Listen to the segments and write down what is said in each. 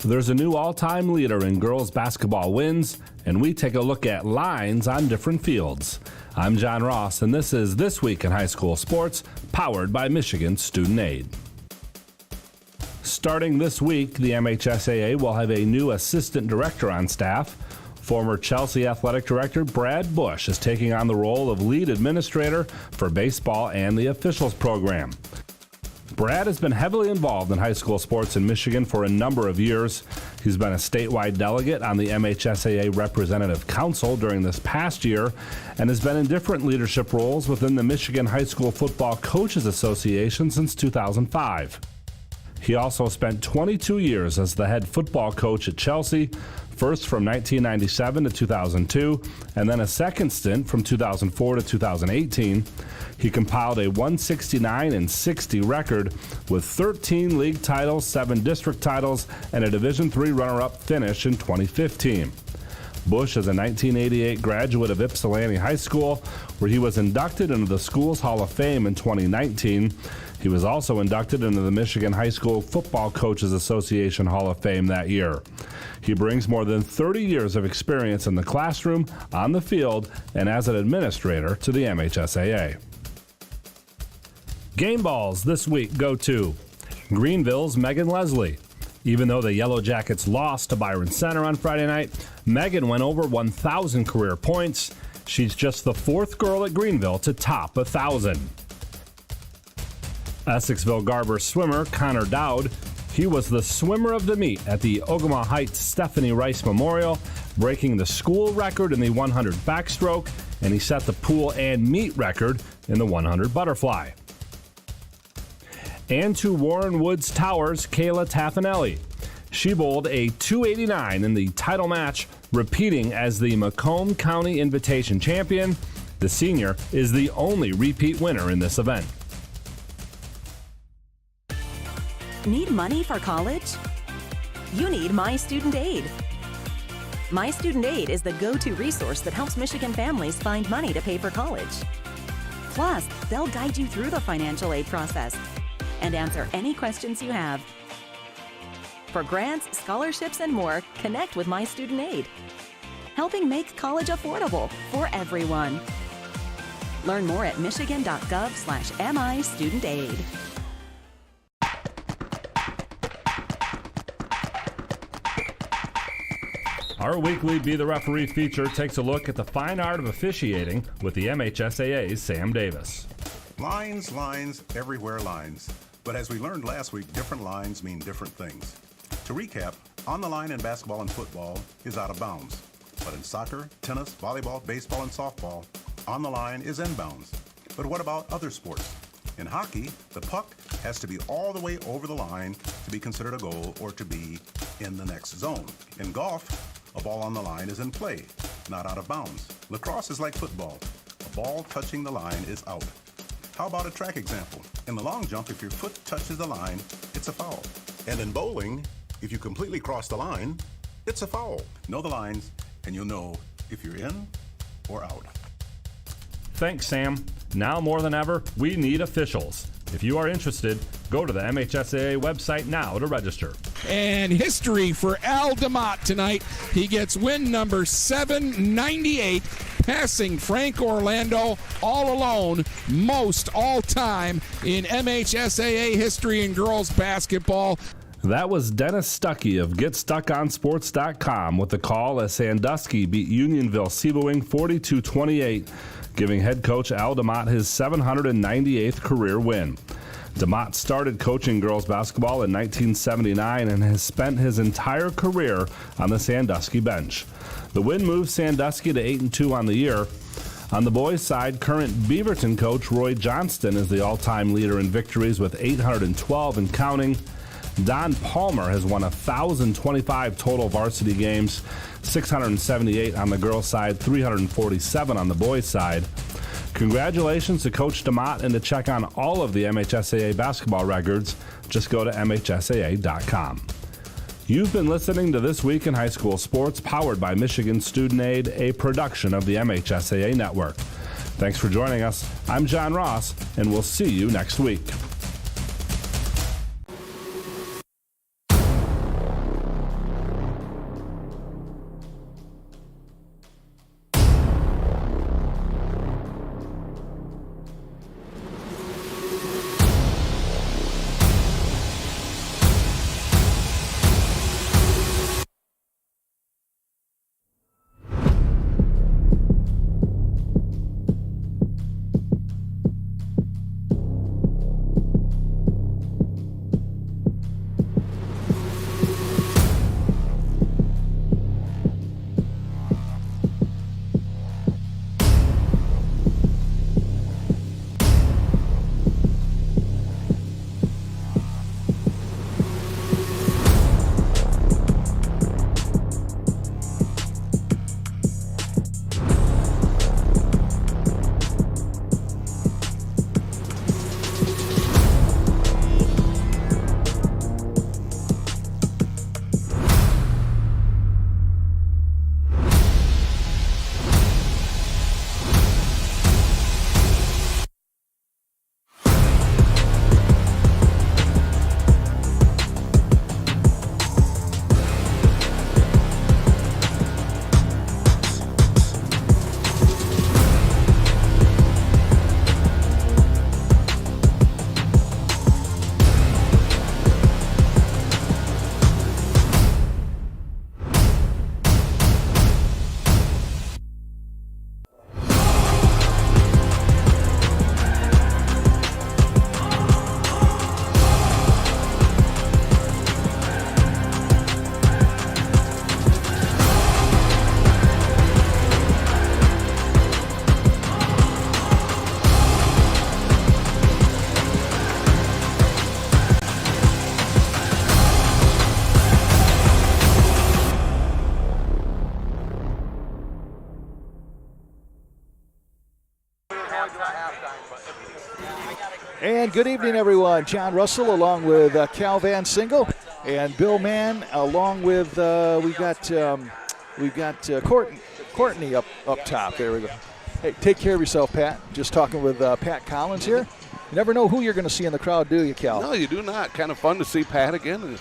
there's a new all-time leader in girls basketball wins, and we take a look at lines on different fields. I'm John Ross, and this is This Week in High School Sports, powered by Michigan Student Aid. Starting this week, the MHSAA will have a new assistant director on staff. Former Chelsea Athletic Director Brad Bush is taking on the role of lead administrator for baseball and the officials program. Brad has been heavily involved in high school sports in Michigan for a number of years. He's been a statewide delegate on the MHSAA Representative Council during this past year and has been in different leadership roles within the Michigan High School Football Coaches Association since 2005. He also spent 22 years as the head football coach at Chelsea, first from 1997 to 2002, and then a second stint from 2004 to 2018. He compiled a 169-60 record with 13 league titles, 7 district titles, and a Division III runner-up finish in 2015. Bush is a 1988 graduate of Ypsilanti High School, where he was inducted into the school's Hall of Fame in 2019. He was also inducted into the Michigan High School Football Coaches Association Hall of Fame that year. He brings more than 30 years of experience in the classroom, on the field, and as an administrator to the MHSAA. Game balls this week go to Greenville's Megan Leslie. Even though the Yellow Jackets lost to Byron Center on Friday night, Megan went over 1,000 career points. She's just the 4th girl at Greenville to top 1,000. Essexville Garber swimmer Connor Dowd, he was the swimmer of the meet at the Ogama Heights Stephanie Rice Memorial, breaking the school record in the 100 backstroke, and he set the pool and meet record in the 100 butterfly. And to Warren Woods Towers, Kayla Taffanelli. She bowled a 289 in the title match, repeating as the Macomb County Invitation champion. The senior is the only repeat winner in this event. Need money for college? You need My Student Aid. My Student Aid is the go-to resource that helps Michigan families find money to pay for college. Plus, they'll guide you through the financial aid process and answer any questions you have. For grants, scholarships, and more, connect with My Student Aid, helping make college affordable for everyone. Learn more at michigan.gov/MIStudentAid. Our weekly Be the Referee feature takes a look at the fine art of officiating with the MHSAA's Sam Davis. Lines, everywhere lines. But as we learned last week, different lines mean different things. To recap, on the line in basketball and football is out of bounds. But in soccer, tennis, volleyball, baseball, and softball, on the line is inbounds. But what about other sports? In hockey, the puck has to be all the way over the line to be considered a goal or to be in the next zone. In golf, a ball on the line is in play, not out of bounds. Lacrosse is like football. A ball touching the line is out. How about a track example? In the long jump, if your foot touches the line, it's a foul. And in bowling, if you completely cross the line, it's a foul. Know the lines, and you'll know if you're in or out. Thanks, Sam. Now more than ever, we need officials. If you are interested, go to the MHSAA website now to register. And history for Al DeMott tonight. He gets win number 798, passing Frank Orlando all alone, most all-time in MHSAA history in girls basketball. That was Dennis Stuckey of GetStuckOnSports.com with the call as Sandusky beat Unionville Sebewaing 42-28, giving head coach Al DeMott his 798th career win. DeMott started coaching girls basketball in 1979 and has spent his entire career on the Sandusky bench. The win moves Sandusky to 8-2 on the year. On the boys' side, current Beaverton coach Roy Johnston is the all-time leader in victories with 812 and counting. Don Palmer has won 1,025 total varsity games, 678 on the girls' side, 347 on the boys' side. Congratulations to Coach DeMott, and to check on all of the MHSAA basketball records, just go to MHSAA.com. You've been listening to This Week in High School Sports, powered by Michigan Student Aid, a production of the MHSAA Network. Thanks for joining us. I'm John Ross, and we'll see you next week. And good evening, everyone. John Russell along with Cal Van Single and Bill Mann along with we've got Courtney up top. There we go. Hey, take care of yourself, Pat. Just talking with Pat Collins here. You never know who you're going to see in the crowd, do you, Cal? No, you do not. Kind of fun to see Pat again. And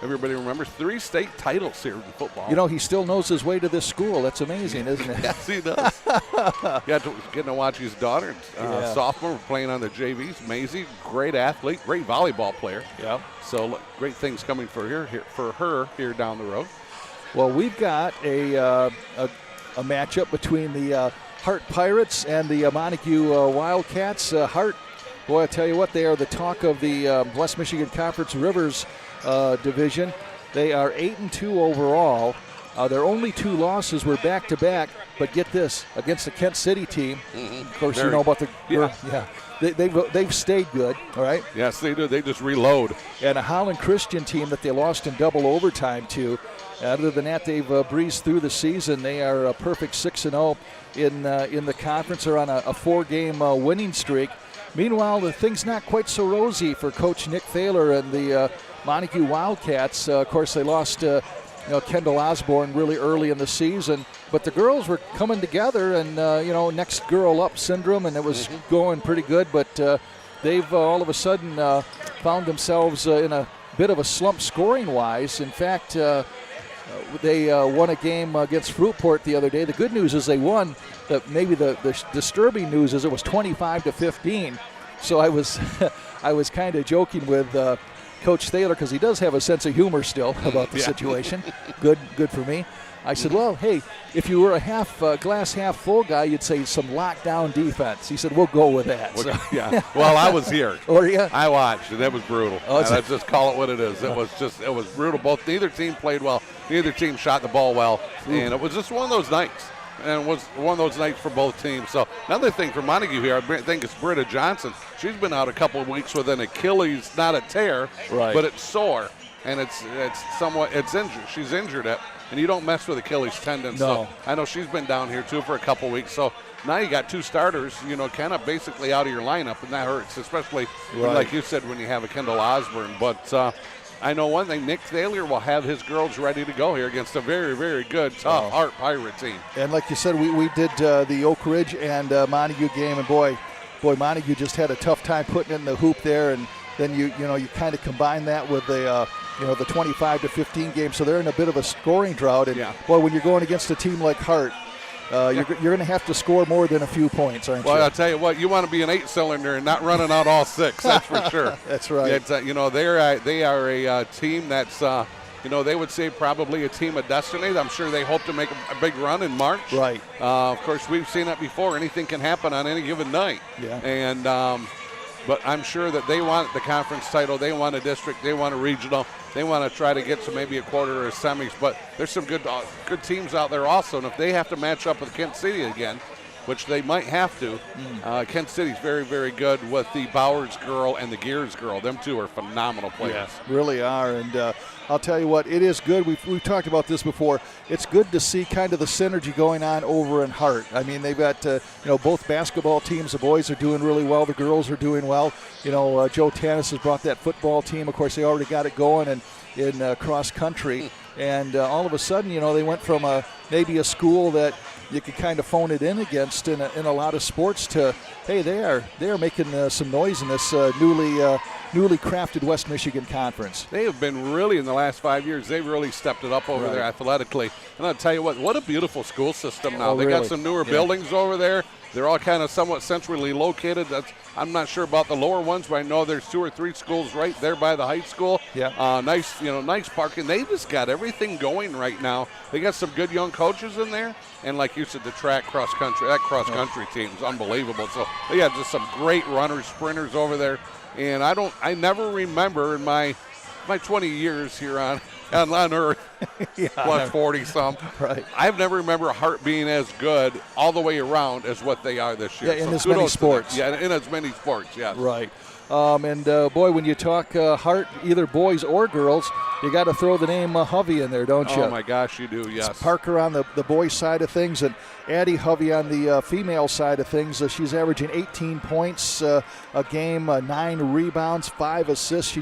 everybody remembers 3 state titles here in football. You know, he still knows his way to this school. That's amazing, isn't it? Yes, he does. Getting to watch his daughter, sophomore, playing on the JVs. Maisie, great athlete, great volleyball player. Yeah. So great things coming for her here down the road. Well, we've got a matchup between the Hart Pirates and the Montague Wildcats. Hart, boy, I tell you what, they are the talk of the West Michigan Conference Rivers division. They are 8-2 overall. Their only 2 losses were back-to-back, but get this, against the Kent City team. Mm-hmm. Of course, you know about they've stayed good, all right? Yes, they do. They just reload. And a Holland Christian team that they lost in double overtime to. Other than that, they've breezed through the season. They are a perfect 6-0 in the conference. They're on a 4-game winning streak. Meanwhile, the thing's not quite so rosy for Coach Nick Thaler and the Montague Wildcats. Of course, they lost Kendall Osborne really early in the season, but the girls were coming together and, next girl up syndrome, and it was going pretty good, but they've all of a sudden found themselves in a bit of a slump scoring-wise. In fact, they won a game against Fruitport the other day. The good news is they won. Maybe the disturbing news is it was 25-15. So I was kind of joking with Coach Thaler, because he does have a sense of humor still about the situation. Good for me. I said, well, hey, if you were a glass half full guy, you'd say some lockdown defense. He said, we'll go with that. So. Yeah. Well, I was here. Or yeah. I watched, and it was brutal. Let's just call it what it is. It was brutal. Neither team played well. Neither team shot the ball well, and it was just one of those nights. And it was one of those nights for both teams. So another thing for Montague here, I think it's Britta Johnson. She's been out a couple of weeks with an Achilles, not a tear, but it's sore, and it's injured. She's injured it, and you don't mess with Achilles tendons. No. So I know she's been down here too for a couple of weeks. So now you got 2 starters, kind of basically out of your lineup, and that hurts, especially like you said when you have a Kendall Osborne. But I know one thing, Nick Thaler will have his girls ready to go here against a very, very good, tough Hart Pirate team. And like you said, we did the Oak Ridge and Montague game, and boy, Montague just had a tough time putting in the hoop there, and then you kind of combine that with the 25-15 game, so they're in a bit of a scoring drought. And boy, when you're going against a team like Hart, you're going to have to score more than a few points, aren't you? Well, I'll tell you what, you want to be an 8-cylinder and not running out all 6, that's for sure. That's right. It's, they are a team that's, they would say probably a team of destiny. I'm sure they hope to make a big run in March. Right. Of course, we've seen it before. Anything can happen on any given night. Yeah. And but I'm sure that they want the conference title. They want a district. They want a regional. They want to try to get to maybe a quarter or semis. But there's some good teams out there also. And if they have to match up with Kent City again, which they might have to, Kent City's very, very good with the Bowers girl and the Gears girl. Them 2 are phenomenal players. Yes, really are. And I'll tell you what, it is good. We've talked about this before. It's good to see kind of the synergy going on over in Hart. I mean, they've got both basketball teams. The boys are doing really well. The girls are doing well. Joe Tanis has brought that football team. Of course, they already got it going in cross country. And all of a sudden, they went from maybe a school that you could kind of phone it in against in a lot of sports to, hey, they are making some noise in this newly crafted West Michigan Conference. They have been really, in the last 5 years, they've really stepped it up over there athletically. And I'll tell you what a beautiful school system now. They got some newer buildings over there. They're all kind of somewhat centrally located. I'm not sure about the lower ones, but I know there's 2 or 3 schools right there by the high school. Yeah. Nice parking. They just got everything going right now. They got some good young coaches in there, and like you said, the cross country team is unbelievable. So they got just some great runners, sprinters over there. And I never remember in my 20 years here on on earth, Yeah. plus 40-some. Right. I've never remember Hart being as good all the way around as what they are this year. Yeah, in So as many kudos to them. sports. Yeah, in as many sports, yes. Right. Boy, when you talk Hart, either boys or girls, you got to throw the name Hovey in there, don't you? Oh, my gosh, you do, yes. It's Parker on the boys' side of things, and Addie Hovey on the female side of things. She's averaging 18 points a game, 9 rebounds, 5 assists.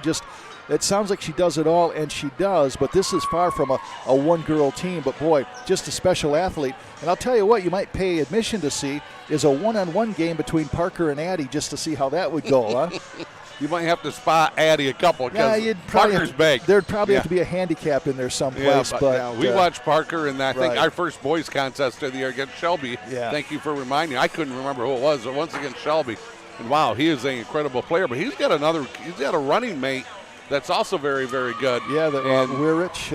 It sounds like she does it all, and she does, but this is far from a one-girl team. But, boy, just a special athlete. And I'll tell you what, you might pay admission to see is a one-on-one game between Parker and Addie just to see how that would go, huh? You might have to spot Addie a couple because you'd probably Parker's big. There'd probably have to be a handicap in there someplace. We watched Parker in, I think, right. our first boys contest of the year against Shelby. Yeah. Thank you for reminding me. I couldn't remember who it was, but once against Shelby. And, wow, he is an incredible player. But he's got a running mate that's also very, very good. Yeah, Weirich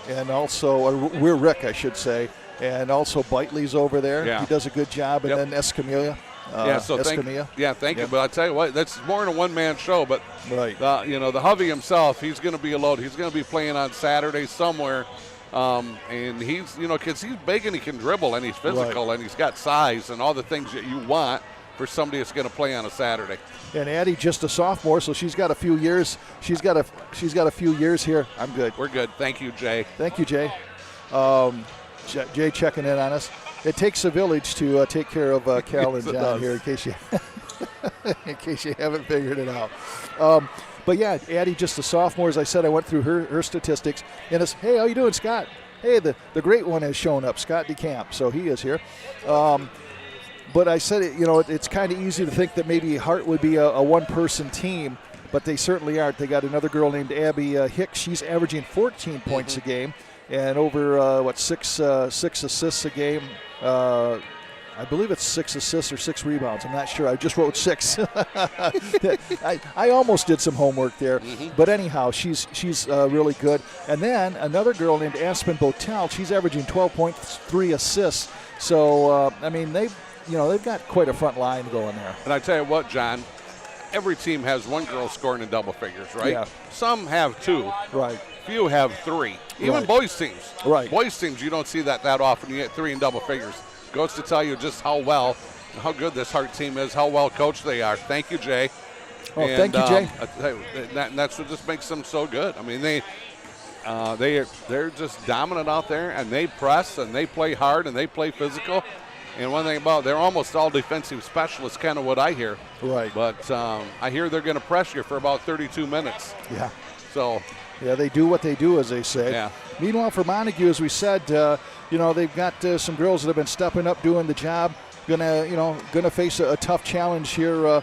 and also Weirick, I should say, and also Bitely's over there. Yeah. He does a good job, and then Escamilla. Thank you. But I tell you what, that's more than a one-man show. But right, the Hovey himself, he's going to be a load. He's going to be playing on Saturday somewhere, and he's because he's big and he can dribble and he's physical and he's got size and all the things that you want for somebody that's going to play on a Saturday. And Addie just a sophomore, so she's got a few years. She's got a few years here. I'm good. We're good. Thank you, Jay. Thank you, Jay. Jay checking in on us. It takes a village to take care of Cal and John here, in case you haven't figured it out. But yeah, Addie just a sophomore. As I said, I went through her statistics, and it's, hey, how you doing, Scott? Hey, the great one has shown up, Scott DeCamp, so he is here. But I said, it's kind of easy to think that maybe Hart would be a one-person team, but they certainly aren't. They got another girl named Abby Hicks. She's averaging 14 points a game and over, 6 assists a game. I believe it's 6 assists or 6 rebounds. I'm not sure. I just wrote 6. I almost did some homework there. But anyhow, she's really good. And then another girl named Aspen Botel. She's averaging 12.3 assists. So, they've got quite a front line going there. And I tell you what, John, every team has one girl scoring in double figures, right? Yeah. Some have 2. Right. Few have 3. Even Right. boys teams. Right. Boys teams, you don't see that often. You get 3 in double figures. Goes to tell you just how good this Hart team is, how well coached they are. Thank you, Jay. Oh, thank you, Jay. That's what just makes them so good. I mean, they're just dominant out there, and they press, and they play hard, and they play physical. And one thing about they're almost all defensive specialists, kind of what I hear. Right. But I hear they're going to press you for about 32 minutes. Yeah. So. Yeah, they do what they do, as they say. Yeah. Meanwhile, for Montague, as we said, they've got some girls that have been stepping up, doing the job. Gonna face a tough challenge here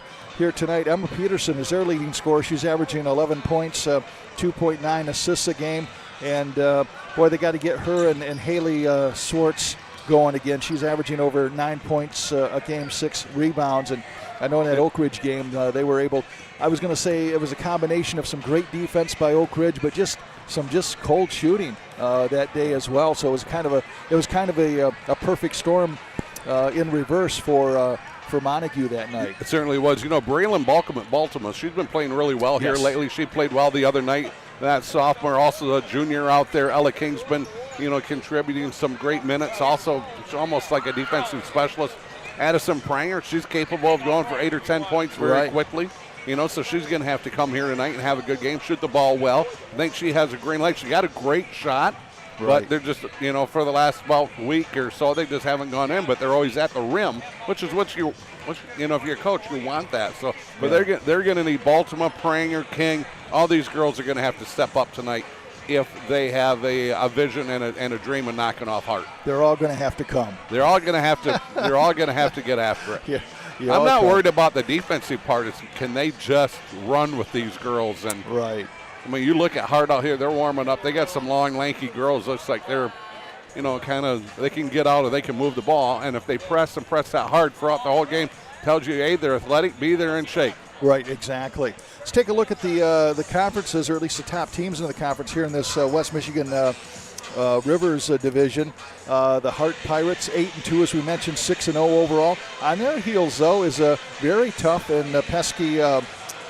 tonight. Emma Peterson is their leading scorer. She's averaging 11 points, 2.9 assists a game, and they got to get her and Haley Swartz going again. She's averaging over 9 points a game, 6 rebounds, and I know in that Oak Ridge game they were able. I was going to say it was a combination of some great defense by Oak Ridge, but just some cold shooting that day as well. So it was kind of a perfect storm in reverse for Montague that night. It certainly was. Braylon Baltimore, she's been playing really well here lately. She played well the other night. That sophomore, also a junior out there. Ella King's been, contributing some great minutes. Also, it's almost like a defensive specialist. Addison Pranger, she's capable of going for 8 or 10 points very quickly. So she's going to have to come here tonight and have a good game, shoot the ball well. I think she has a green light. She got a great shot, but they're just, for the last week or so, they just haven't gone in, but they're always at the rim, which is if you're a coach, you want that. So, but they're going to need Baltimore, Pranger, King. All these girls are going to have to step up tonight if they have a vision and a dream of knocking off Hart. They're all going to have to come. They're all going to have to. They're all going to have to get after it. Yeah. I'm not worried about the defensive part. It's can they just run with these girls? And right. I mean, you look at Hart out here. They're warming up. They got some long, lanky girls. Looks like they're, they can get out or they can move the ball. And if they press that hard throughout the whole game, tells you, A, they're athletic, B, they're in shape. Right, exactly. Let's take a look at the conferences, or at least the top teams in the conference here in this West Michigan Rivers division. The Hart Pirates, 8-2, as we mentioned, 6-0 overall. On their heels, though, is a very tough and pesky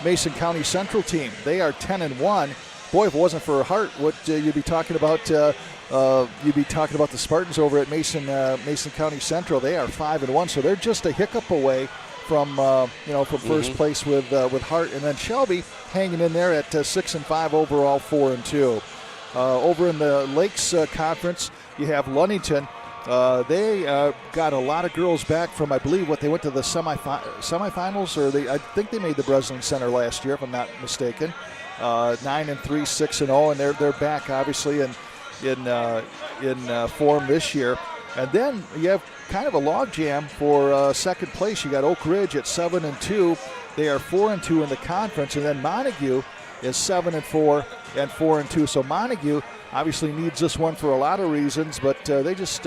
Mason County Central team. They are 10-1, boy, if it wasn't for Hart, what you'd be talking about? You'd be talking about the Spartans over at Mason County Central. They are 5-1, so they're just a hiccup away from first place with Hart, and then Shelby hanging in there at 6-5 overall, 4-2. Over in the Lakes Conference, you have Ludington. They got a lot of girls back from, I believe, they went to the semifinals, or I think they made the Breslin Center last year, if I'm not mistaken. 9-3, 6-0, and they're back obviously in form this year. And then you have kind of a logjam for second place. You got Oak Ridge at 7-2. They are 4-2 in the conference, and then Montague is 7-4 and 4-2. So Montague obviously needs this one for a lot of reasons, but they just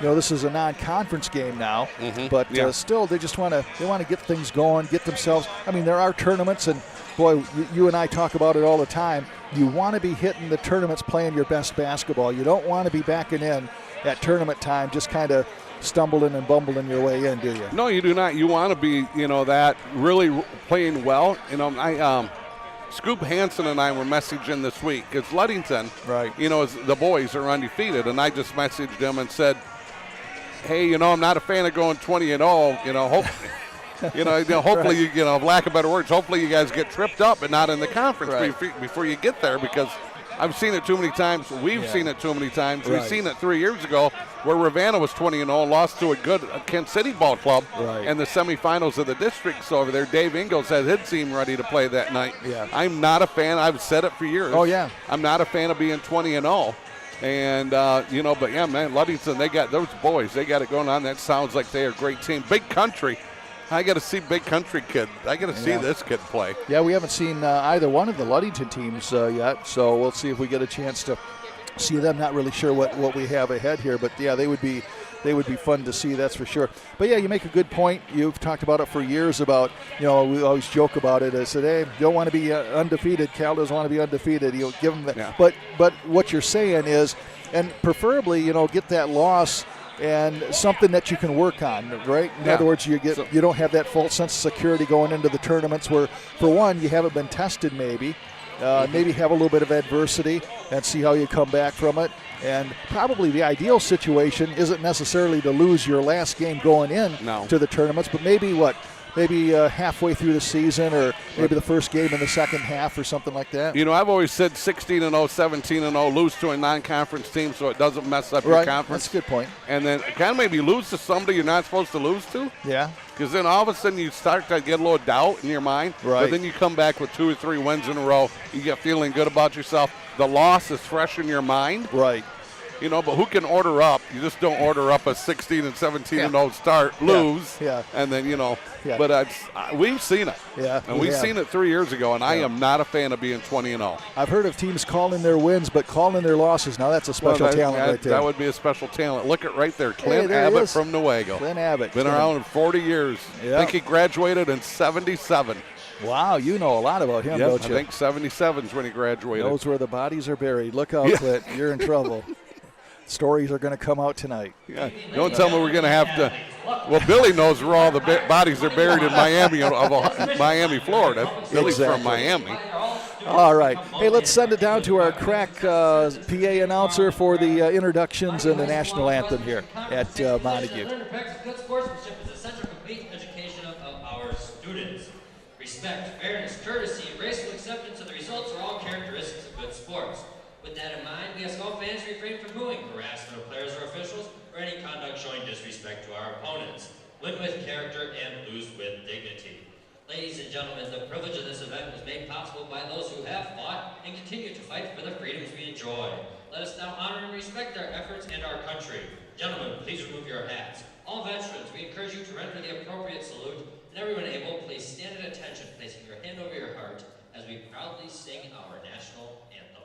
this is a non-conference game now. But still, they just want to get things going, get themselves. I mean, there are tournaments, and boy, you and I talk about it all the time. You want to be hitting the tournaments, playing your best basketball. You don't want to be backing in at tournament time, just kind of stumbling and bumbling your way in, do you? No, you do not. You want to be, that really playing well. Scoop Hansen and I were messaging this week. It's Ludington, right? The boys are undefeated, and I just messaged them and said, "Hey, I'm not a fan of going 20-0. Hopefully, lack of better words, hopefully you guys get tripped up and not in the conference before you get there, because I've seen it too many times. We've seen it too many times. Right. We've seen it 3 years ago where Ravenna was 20-0, lost to a good Kent City ball club in the semifinals of the districts over there. Dave Ingles had his team ready to play that night. Yeah. I'm not a fan. I've said it for years. Oh, yeah. I'm not a fan of being 20-0. And, but yeah, man, Ludington, they got those boys. They got it going on. That sounds like they're a great team. Big Country. I got to see Big Country kid. I got to see this kid play. Yeah, we haven't seen either one of the Ludington teams yet, so we'll see if we get a chance to see them. Not really sure what we have ahead here, but yeah, they would be fun to see, that's for sure. But yeah, you make a good point. You've talked about it for years about, we always joke about it. I said, hey, you don't want to be undefeated. Cal doesn't want to be undefeated. Give them that. Yeah. But what you're saying is, and preferably, get that loss and something that you can work on, right? In other words, you don't have that false sense of security going into the tournaments where, for one, you haven't been tested maybe. Maybe have a little bit of adversity and see how you come back from it. And probably the ideal situation isn't necessarily to lose your last game going in to the tournaments, but maybe halfway through the season, or maybe the first game in the second half or something like that. I've always said 16-0, 17-0, lose to a non-conference team so it doesn't mess up your conference. That's a good point. And then kind of maybe lose to somebody you're not supposed to lose to. Yeah. Because then all of a sudden you start to get a little doubt in your mind. Right. But then you come back with 2 or 3 wins in a row. You get feeling good about yourself. The loss is fresh in your mind. Right. But who can order up? You just don't order up a 16 and 17-0 start, lose, and then But we've seen it, and we've seen it 3 years ago. And I am not a fan of being 20-0. I've heard of teams calling their wins, but calling their losses. Now that's a special talent right there. That would be a special talent. Look at right there, Clint Abbott from Newaygo. Clint Abbott been around 40 years. I think he graduated in '77. Wow, you know a lot about him, don't you? I think '77 is when he graduated. Knows where the bodies are buried. Look out, Clint. You're in trouble. Stories are going to come out tonight. Yeah. Don't tell me we're going to have to. Well, Billy knows where all the bodies are buried in Miami, Florida. Billy's from Miami. All right. Hey, let's send it down to our crack PA announcer for the introductions and the national anthem here at Montague. Good sportsmanship is essential to complete education of our students. Respect, fairness, courtesy, and graceful acceptance of the results are all characteristics of good sports. With that in mind, we ask all fans to refrain from booing, harassment of players or officials, or any conduct showing disrespect to our opponents. Win with character and lose with dignity. Ladies and gentlemen, the privilege of this event was made possible by those who have fought and continue to fight for the freedoms we enjoy. Let us now honor and respect their efforts and our country. Gentlemen, please remove your hats. All veterans, we encourage you to render the appropriate salute, and everyone able, please stand at attention, placing your hand over your heart as we proudly sing our national anthem.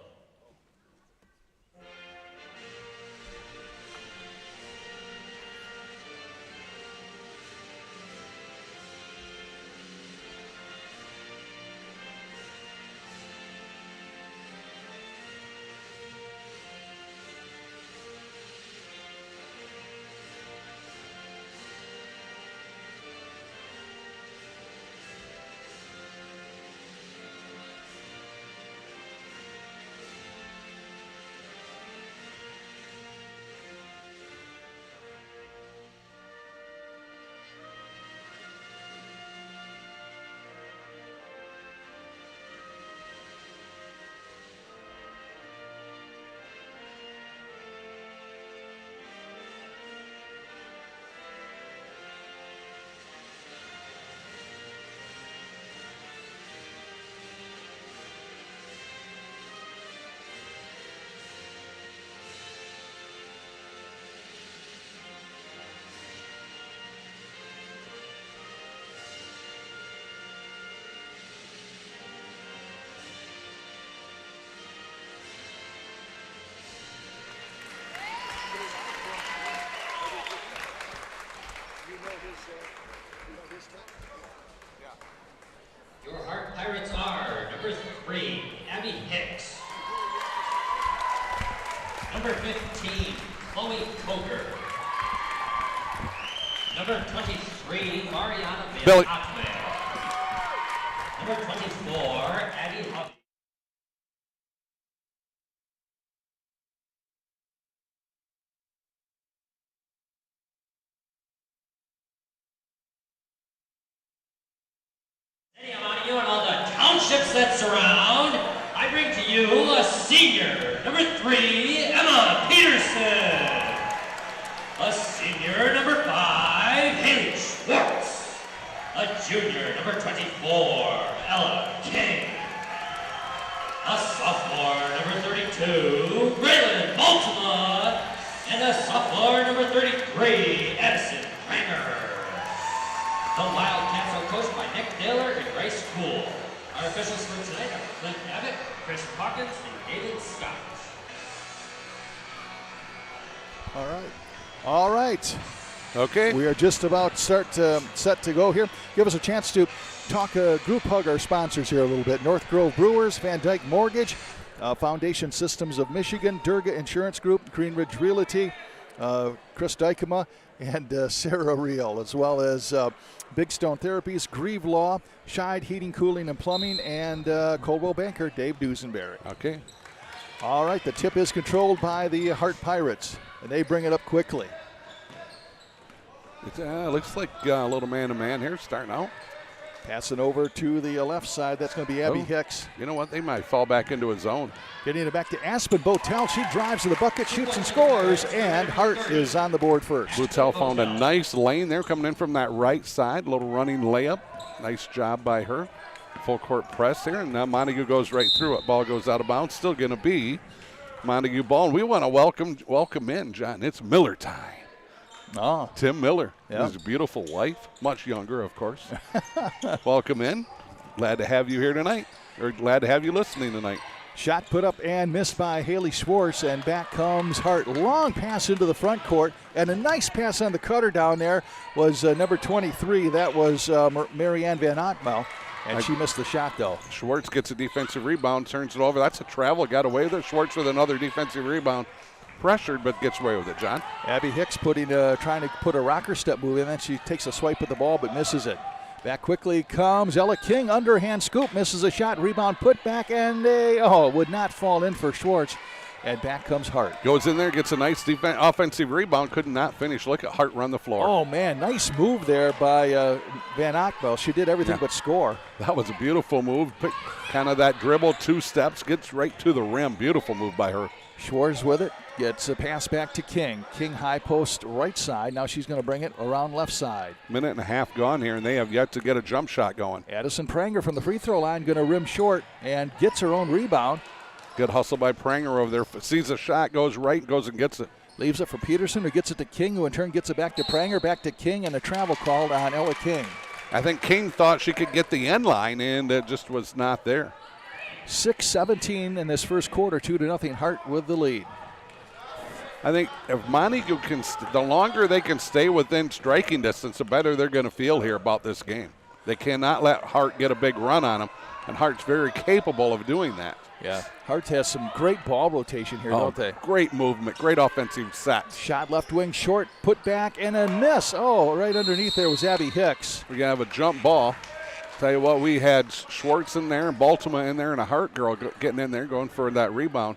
3, Abby Hicks. Number 15, Chloe Coker. Number 23, Mariana Billy. Van Number 24, Addie Huff. Montague and all the townships that surround, I bring to you a senior, number 3, Emma Peterson. A senior, number 5, Haley Schwartz. A junior, number 24, Ella King. A sophomore, number 32, Braylon Baltimore. And a sophomore, number 33, Edison Kramer. The Wildcats are coached by Nick Taylor and Grace Poole. Our officials for tonight are Clint Abbott, Chris Hawkins, and David Scott. All right. Okay. We are just about set to go here. Give us a chance to talk group hug our sponsors here a little bit. North Grove Brewers, Van Dyke Mortgage, Foundation Systems of Michigan, Durga Insurance Group, Green Ridge Realty, Chris Dykema, and Sarah Reel, as well as Big Stone Therapies, Grieve Law, Scheid Heating, Cooling, and Plumbing, and Coldwell Banker, Dave Duesenberry. Okay. All right, the tip is controlled by the Hart Pirates, and they bring it up quickly. It looks like a little man-to-man here starting out. Passing over to the left side, that's going to be Abby Hicks. You know what? They might fall back into a zone. Getting it back to Aspen Botel. She drives to the bucket, shoots and scores, and Hart is on the board first. Botel found a nice lane there coming in from that right side. Little running layup. Nice job by her. Full court press here, and now Montague goes right through it. Ball goes out of bounds. Still going to be Montague ball. And we want to welcome in, John. It's Miller time. Oh. Tim Miller, Yep. his beautiful wife, much younger, of course. Welcome in. Glad to have you here tonight, or glad to have you listening tonight. Shot put up and missed by Haley Schwartz, and back comes Hart. Long pass into the front court, and a nice pass on the cutter down there was number 23. That was Marianne Van Ottmel, and she missed the shot, though. Schwartz gets a defensive rebound, turns it over. That's a travel, got away with it. Schwartz with another defensive rebound. Pressured, but gets away with it, John. Abby Hicks trying to put a rocker step move in, then she takes a swipe at the ball but misses it. Back quickly comes Ella King, underhand scoop, misses a shot, rebound put back, and would not fall in for Schwartz. And back comes Hart. Goes in there, gets a nice offensive rebound, could not finish. Look at Hart run the floor. Oh, man, nice move there by Van Ottmel. She did everything but score. That was a beautiful move. Kind of that dribble, 2 steps, gets right to the rim. Beautiful move by her. Schwartz with it, gets a pass back to King. King high post right side. Now she's going to bring it around left side. Minute and a half gone here, and they have yet to get a jump shot going. Addison Pranger from the free throw line going to rim short and gets her own rebound. Good hustle by Pranger over there. Sees a shot, goes right, goes and gets it. Leaves it for Peterson, who gets it to King, who in turn gets it back to Pranger, back to King, and a travel called on Ella King. I think King thought she could get the end line, and it just was not there. 6:17 in this first quarter, 2-0 Hart with the lead. I think if Montague can, the longer they can stay within striking distance, the better they're going to feel here about this game. They cannot let Hart get a big run on them, and Hart's very capable of doing that. Yeah, Hart has some great ball rotation here, don't they? Great movement, great offensive set. Shot left wing short, put back, and a miss. Oh, right underneath there was Abby Hicks. We're going to have a jump ball. Tell you what, we had Schwartz in there, and Baltimore in there, and a Hart girl getting in there, going for that rebound.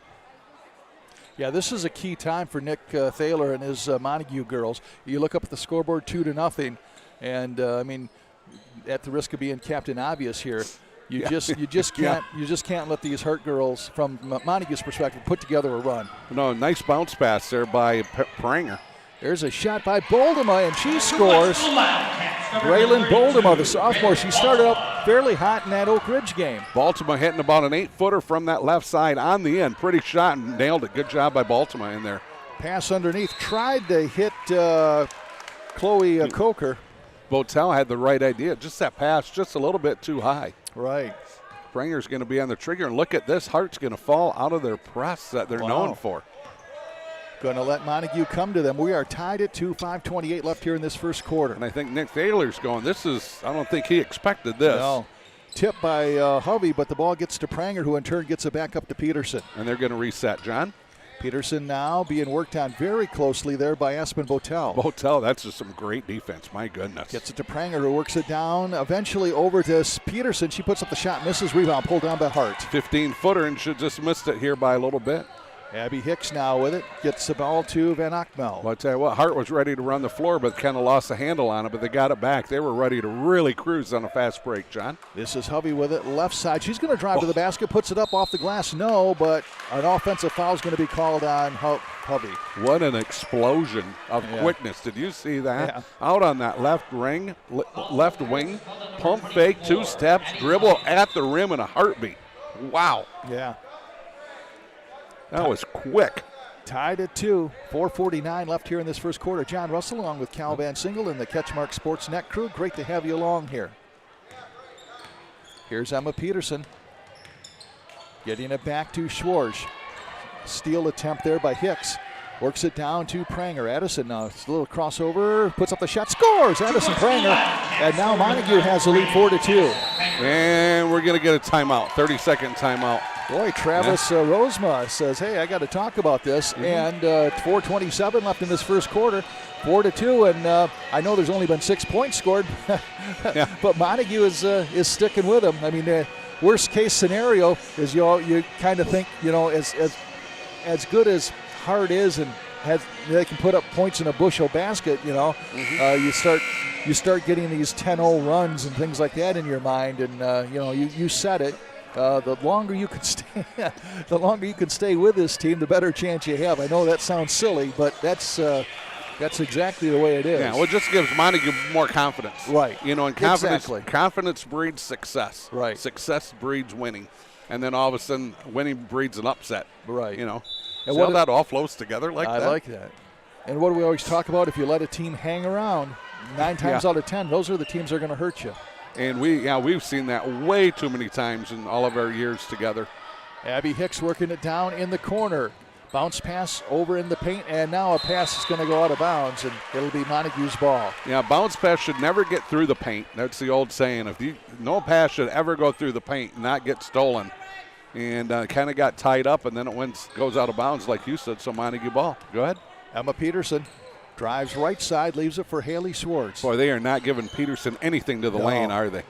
Yeah, this is a key time for Nick Thaler and his Montague girls. You look up at the scoreboard, 2-0, and I mean, at the risk of being Captain Obvious here, you just can't let these Hart girls, from Montague's perspective, put together a run. No, nice bounce pass there by Pranger. There's a shot by Boldema, and she scores. Braylon Boldema, the sophomore, she started out fairly hot in that Oak Ridge game. Baltimore hitting about an 8-footer from that left side on the end. Pretty shot and nailed it. Good job by Baltimore in there. Pass underneath. Tried to hit Chloe Coker. Botel had the right idea. Just that pass just a little bit too high. Right. Pranger's going to be on the trigger. And look at this. Hart's going to fall out of their press that they're known for. Going to let Montague come to them. We are tied at 2, 5:28 left here in this first quarter. And I think Nick Thaler's going, I don't think he expected this. No. tip by Hovey, but the ball gets to Pranger, who in turn gets it back up to Peterson. And they're going to reset, John. Peterson now being worked on very closely there by Aspen Botel. Botel, that's just some great defense. My goodness. Gets it to Pranger, who works it down. Eventually over to Peterson. She puts up the shot, misses, rebound, pulled down by Hart. 15-footer, and should just missed it here by a little bit. Abby Hicks now with it. Gets the ball to Van Achmel. Well, I tell you what, Hart was ready to run the floor, but kind of lost the handle on it, but they got it back. They were ready to really cruise on a fast break, John. This is Hovey with it, left side. She's going to drive to the basket, puts it up off the glass. No, but an offensive foul is going to be called on Hovey. What an explosion of quickness. Did you see that? Out on that left wing, pump fake, 2 steps, dribble at the rim in a heartbeat. Wow. Yeah. That was quick. Tied at 2. 4:49 left here in this first quarter. John Russell along with Cal Van Single and the CatchMark SportsNet crew. Great to have you along here. Here's Emma Peterson. Getting it back to Schwarz. Steal attempt there by Hicks. Works it down to Pranger. Addison now. It's a little crossover. Puts up the shot. Scores! Addison Pranger. And now Montague has the lead 4-2. And we're going to get a timeout. 30-second timeout. Boy, Travis Rosma says, hey, I got to talk about this. And 4:27 left in this first quarter. 4-2, and I know there's only been 6 points scored, but Montague is sticking with them. I mean, worst case scenario is you kind of think, as good as Hart is and they can put up points in a bushel basket, you start getting these 10-0 runs and things like that in your mind, and you said it. The longer you can stay with this team, the better chance you have. I know that sounds silly, but that's exactly the way it is. Yeah, well, it just gives Montague more confidence. Right. And confidence breeds success. Right. Success breeds winning. And then all of a sudden, winning breeds an upset. Right. And see how that all flows together like that? I like that. And what do we always talk about? If you let a team hang around, 9 times out of 10, those are the teams that are going to hurt you. And we've seen that way too many times in all of our years together. Abby Hicks working it down in the corner. Bounce pass over in the paint, and now a pass is going to go out of bounds, and it'll be Montague's ball. Yeah, bounce pass should never get through the paint. That's the old saying. No pass should ever go through the paint and not get stolen. And kind of got tied up, and then it goes out of bounds, like you said, so Montague ball. Go ahead. Emma Peterson drives right side, leaves it for Haley Schwarz. Boy, they are not giving Peterson anything to the lane, are they?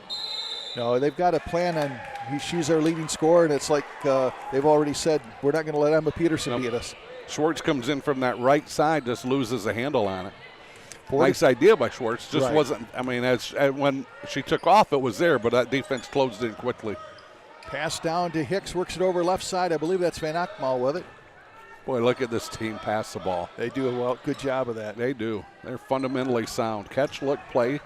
No, they've got a plan, and she's their leading scorer, and it's like they've already said, we're not going to let Emma Peterson beat us. Schwarz comes in from that right side, just loses a handle on it. Nice idea by Schwarz. Just wasn't, when she took off, it was there, but that defense closed in quickly. Pass down to Hicks, works it over left side. I believe that's Van Achmel with it. Boy, look at this team pass the ball. They do a good job of that. They do. They're fundamentally sound. Catch, look, play.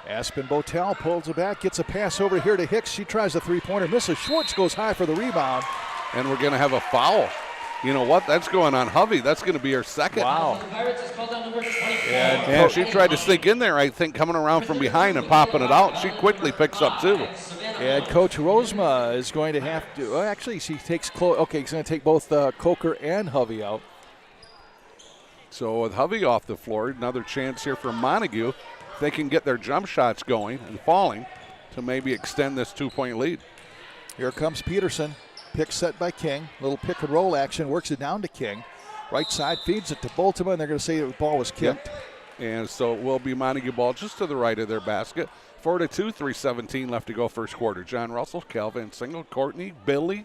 Aspen Botel pulls it back, gets a pass over here to Hicks. She tries a three-pointer, misses. Schwarz goes high for the rebound. And we're going to have a foul. You know what? That's going on Hovey. That's going to be her second. Wow. And she tried to sneak in there, I think, coming around from behind and popping it out. She quickly picks up, too. And Coach Rosma is going to have to, actually, she takes, he's going to take both Coker and Hovey out. So with Hovey off the floor, another chance here for Montague. If they can get their jump shots going and falling to maybe extend this 2-point lead. Here comes Peterson. Pick set by King. Little pick and roll action. Works it down to King. Right side feeds it to Boltima, and they're going to say the ball was kicked. Yep. And so it will be Montague ball just to the right of their basket. 4-2, 3:17 left to go first quarter. John Russell, Calvin Single, Courtney, Billy,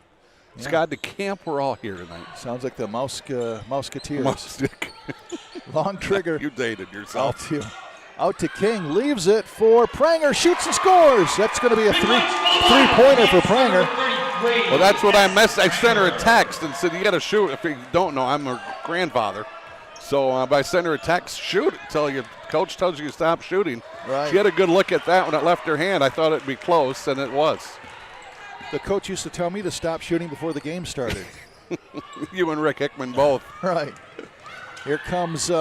Scott DeCamp, we're all here tonight. Sounds like the Mouseketeers. Mouse-stick. Long trigger. You dated yourself. Out to King, leaves it for Pranger, shoots and scores. That's going to be a three-pointer for Pranger. Well, that's what I missed. I sent her a text and said, you got to shoot. If you don't know, I'm her grandfather. So I sent her a text, shoot it until your coach tells you to stop shooting. Right. She had a good look at that when it left her hand. I thought it'd be close, and it was. The coach used to tell me to stop shooting before the game started. You and Rick Hickman both. Right. Here comes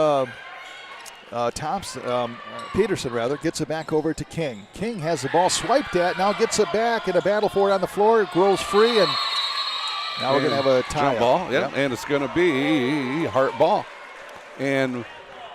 Peterson gets it back over to King. King has the ball swiped at, now gets it back in a battle for it on the floor. It rolls free, and now we're going to have a tie ball. Yeah, and it's going to be Hart ball. And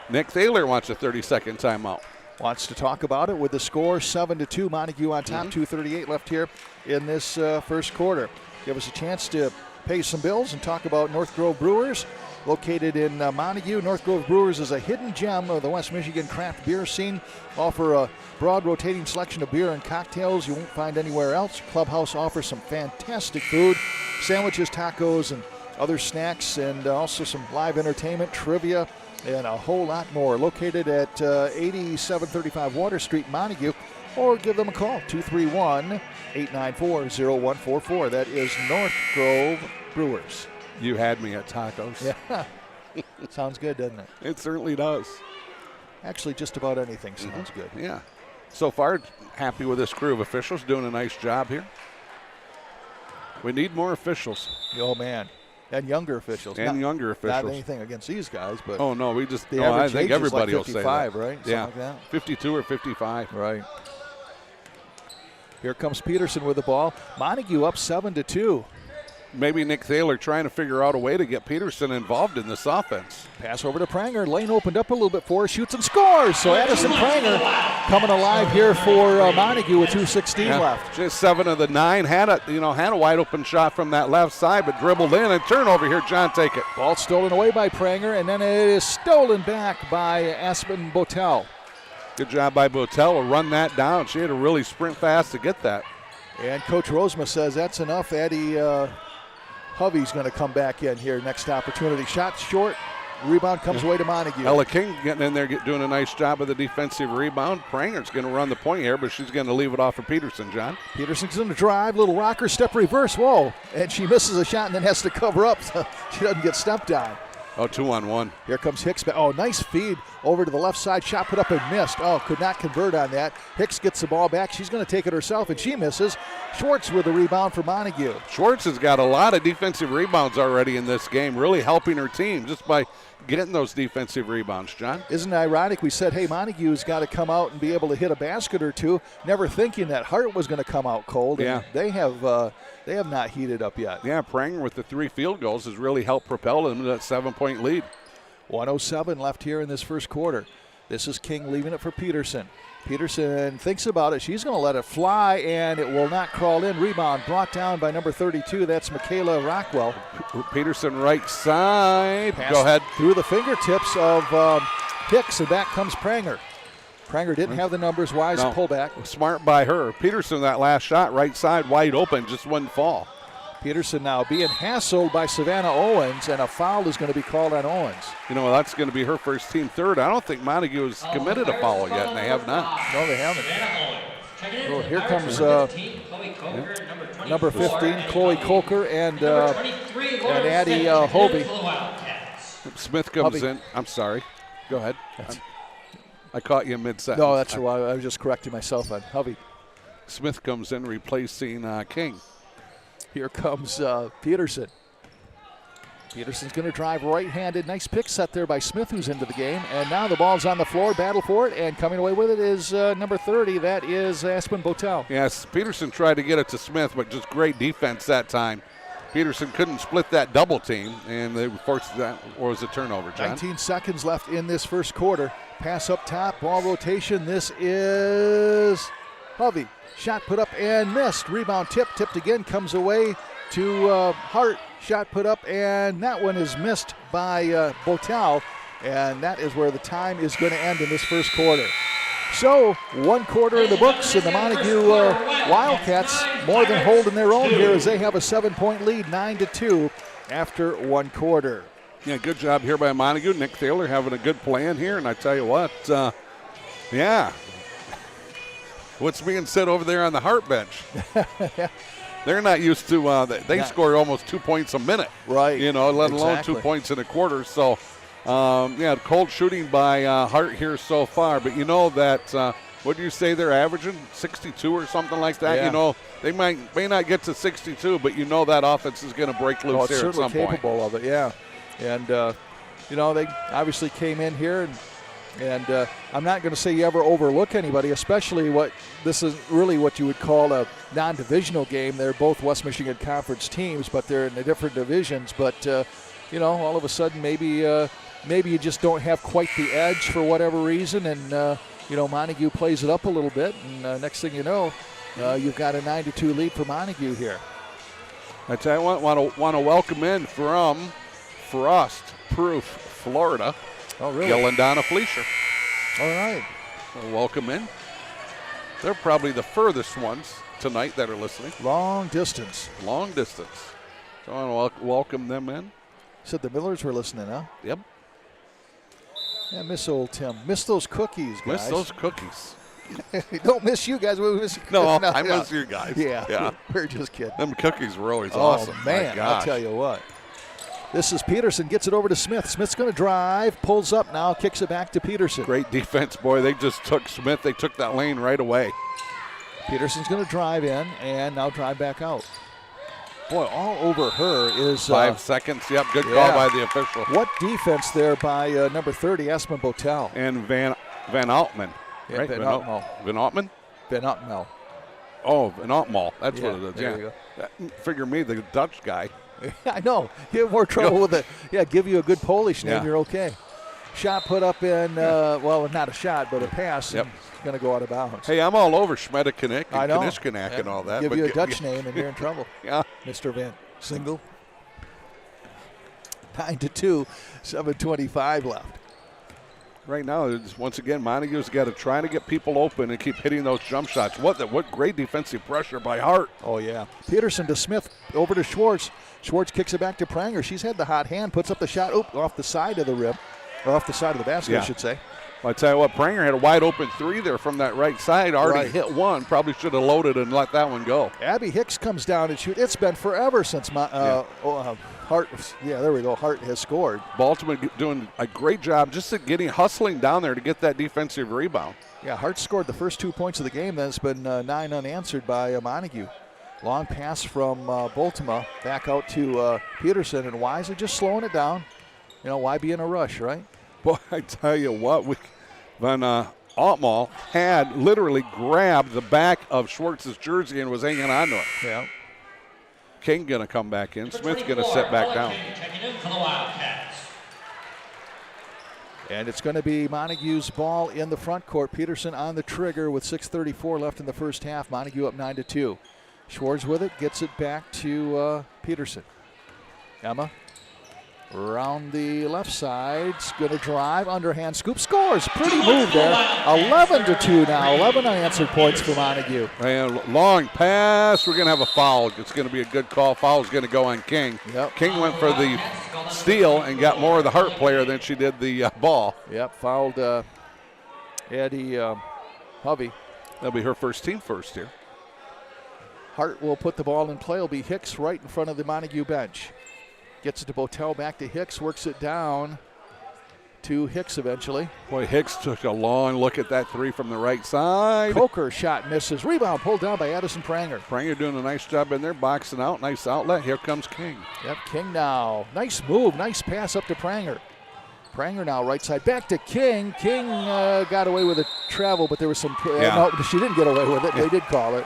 Nick Thaler wants a 30-second timeout. wants to talk about it with the score 7-2. Montague on top, 2:38 left here in this first quarter. Give us a chance to pay some bills and talk about North Grove Brewers. Located in Montague, North Grove Brewers is a hidden gem of the West Michigan craft beer scene. Offer a broad rotating selection of beer and cocktails you won't find anywhere else. Clubhouse offers some fantastic food, sandwiches, tacos, and other snacks, and also some live entertainment, trivia, and a whole lot more. Located at 8735 Water Street, Montague, or give them a call, 231-894-0144. That is North Grove Brewers. You had me at tacos. Yeah. Sounds good, doesn't it? It certainly does. Actually, just about anything sounds good. Yeah. So far, happy with this crew of officials. Doing a nice job here. We need more officials. Oh, man. And younger officials. Younger officials. Not anything against these guys, but. Oh, no. We just. The I average think age everybody is like 55, will say that. right? Yeah. Something like that. 52 or 55. Right. Here comes Peterson with the ball. Montague up 7-2. Maybe Nick Thaler trying to figure out a way to get Peterson involved in this offense. Pass over to Pranger. Lane opened up a little bit for her. Shoots and scores. So Addison Pranger coming alive here for Montague with 2:16 left. Just 7 of the 9. Had a wide open shot from that left side, but dribbled in and turnover here. John, take it. Ball stolen away by Pranger, and then it is stolen back by Aspen Botel. Good job by Botel to run that down. She had to really sprint fast to get that. And Coach Rosema says that's enough. Eddie Hovey's going to come back in here next opportunity. Shot short. Rebound comes away to Montague. Ella King getting in there, doing a nice job of the defensive rebound. Pranger's going to run the point here, but she's going to leave it off for Peterson, John. Peterson's going to drive. Little rocker, step reverse. Whoa. And she misses a shot and then has to cover up so she doesn't get stepped on. Oh, 2-on-1. Here comes Hicks. Oh, nice feed over to the left side. Shot put up and missed. Oh, could not convert on that. Hicks gets the ball back. She's going to take it herself, and she misses. Schwartz with the rebound for Montague. Schwartz has got a lot of defensive rebounds already in this game, really helping her team just by getting those defensive rebounds, John. Isn't it ironic? We said, hey, Montague's got to come out and be able to hit a basket or two, never thinking that Hart was going to come out cold. Yeah. And they have not heated up yet. Yeah, Pranger with the 3 field goals has really helped propel them to that 7-point lead. 1:07 left here in this first quarter. This is King leaving it for Peterson. Peterson thinks about it. She's going to let it fly, and it will not crawl in. Rebound brought down by number 32. That's Michaela Rockwell. Peterson right side. Pass Go ahead. Through the fingertips of Hicks, and back comes Pranger. Pranger didn't have the numbers. Wise pullback. Smart by her. Peterson, that last shot, right side, wide open, just wouldn't fall. Peterson now being hassled by Savannah Owens, and a foul is going to be called on Owens. You know, that's going to be her first team third. I don't think Montague has committed a foul yet, and they have not. No, they haven't. Well, here comes number 15, Chloe Coker, and Addie Hovey. Smith comes in. I'm sorry. Go ahead. I caught you mid-sentence. No, that's why I was just correcting myself on Hovey. Smith comes in replacing King. Here comes Peterson. Peterson's going to drive right-handed. Nice pick set there by Smith, who's into the game. And now the ball's on the floor. Battle for it. And coming away with it is number 30. That is Aspen Botel. Yes, Peterson tried to get it to Smith, but just great defense that time. Peterson couldn't split that double team, and they forced that, or was a turnover, John? 19 seconds left in this first quarter. Pass up top, ball rotation. This is Hovey. Shot put up and missed. Rebound tipped again, comes away to Hart. Shot put up, and that one is missed by Botel, and that is where the time is going to end in this first quarter. So, 1 quarter of the books, and the Montague Wildcats more than holding their own here as they have a 7-point lead, 9-2 after 1 quarter. Yeah, good job here by Montague. Nick Thaler having a good plan here, and I tell you what, what's being said over there on the Hart bench? They're not used to, they score almost 2 points a minute. Right. You know, let alone 2 points in a quarter. So, cold shooting by Hart here so far. But you know that, what do you say they're averaging? 62 or something like that? Yeah. You know, they may not get to 62, but you know that offense is going to break loose here at some point. Certainly capable of it, yeah. And, they obviously came in here and I'm not going to say you ever overlook anybody, especially this is really what you would call a non-divisional game. They're both West Michigan Conference teams, but they're in the different divisions. But, all of a sudden maybe you just don't have quite the edge for whatever reason. And, Montague plays it up a little bit, and next thing you know, you've got a 9-2 lead for Montague here. I tell you what, want to welcome in from Frost-Proof, Florida. Oh, really? Gil and Donna Fleischer. All right. Well, welcome in. They're probably the furthest ones tonight that are listening. Long distance. Long distance. So I want to welcome them in. Said the Millers were listening, huh? Yep. Yeah, miss old Tim. Miss those cookies, guys. Miss those cookies. Don't miss you guys. We miss No, I miss you guys. Yeah. We're just kidding. Them cookies were always awesome. Oh, man, I'll tell you what. This is Peterson, gets it over to Smith. Smith's going to drive, pulls up now, kicks it back to Peterson. Great defense, boy. They just took Smith. They took that lane right away. Peterson's going to drive in and now drive back out. Boy, all over her is 5 seconds. Yep, good call by the official. What defense there by number 30, Aspen Botel. And Van Altman. Yeah, right? Van Altman. Van Altman? Van Altman. Oh, Van Altman. That's what it is. There you go. Figure me, the Dutch guy. I know. You have more trouble with it. Yeah, give you a good Polish name, you're okay. Shot put up in, well, not a shot, but a pass. Yep. Going to go out of bounds. Hey, I'm all over Schmedekanik and I know. Kanishkanak and all that. Give you a Dutch name and you're in trouble. Yeah. Mr. Van Single. 9-2, 7:25 left. Right now, it's, once again, Montague's got to try to get people open and keep hitting those jump shots. What great defensive pressure by Hart. Oh, yeah. Peterson to Smith, over to Schwartz. Schwartz kicks it back to Pranger. She's had the hot hand, puts up the shot off the side of the rim, or off the side of the basket, I should say. Well, I tell you what, Pranger had a wide open three there from that right side. Already hit one. Probably should have loaded and let that one go. Abby Hicks comes down and shoots. It's been forever since Hart. Yeah, there we go. Hart has scored. Baltimore doing a great job just at hustling down there to get that defensive rebound. Yeah, Hart scored the first 2 points of the game. Then it's been 9 unanswered by Montague. Long pass from Baltimore back out to Peterson, and Wisely just slowing it down. Why be in a rush, right? Boy, I tell you what, Van Altman had literally grabbed the back of Schwartz's jersey and was hanging on to it. Yeah. King going to come back in. Smith's going to sit back down. And it's going to be Montague's ball in the front court. Peterson on the trigger with 6:34 left in the first half. Montague up 9-2. Schwartz with it, gets it back to Peterson. Emma. Around the left side, going to drive, underhand scoop, scores. Pretty move there. 11-2 now, 11 unanswered points for Montague. And long pass, we're going to have a foul. It's going to be a good call. Foul is going to go on King. Yep. King went for the steal and got more of the Hart player than she did the ball. Yep, fouled Eddie Hovey. That'll be her team first here. Hart will put the ball in play. It'll be Hicks right in front of the Montague bench. Gets it to Botel, back to Hicks, works it down to Hicks eventually. Boy, Hicks took a long look at that three from the right side. Coker shot misses. Rebound pulled down by Addison Pranger. Pranger doing a nice job in there, boxing out. Nice outlet. Here comes King. Yep, King now. Nice move, nice pass up to Pranger. Pranger now right side, back to King. King got away with a travel, but there was some, no, she didn't get away with it. They did call it.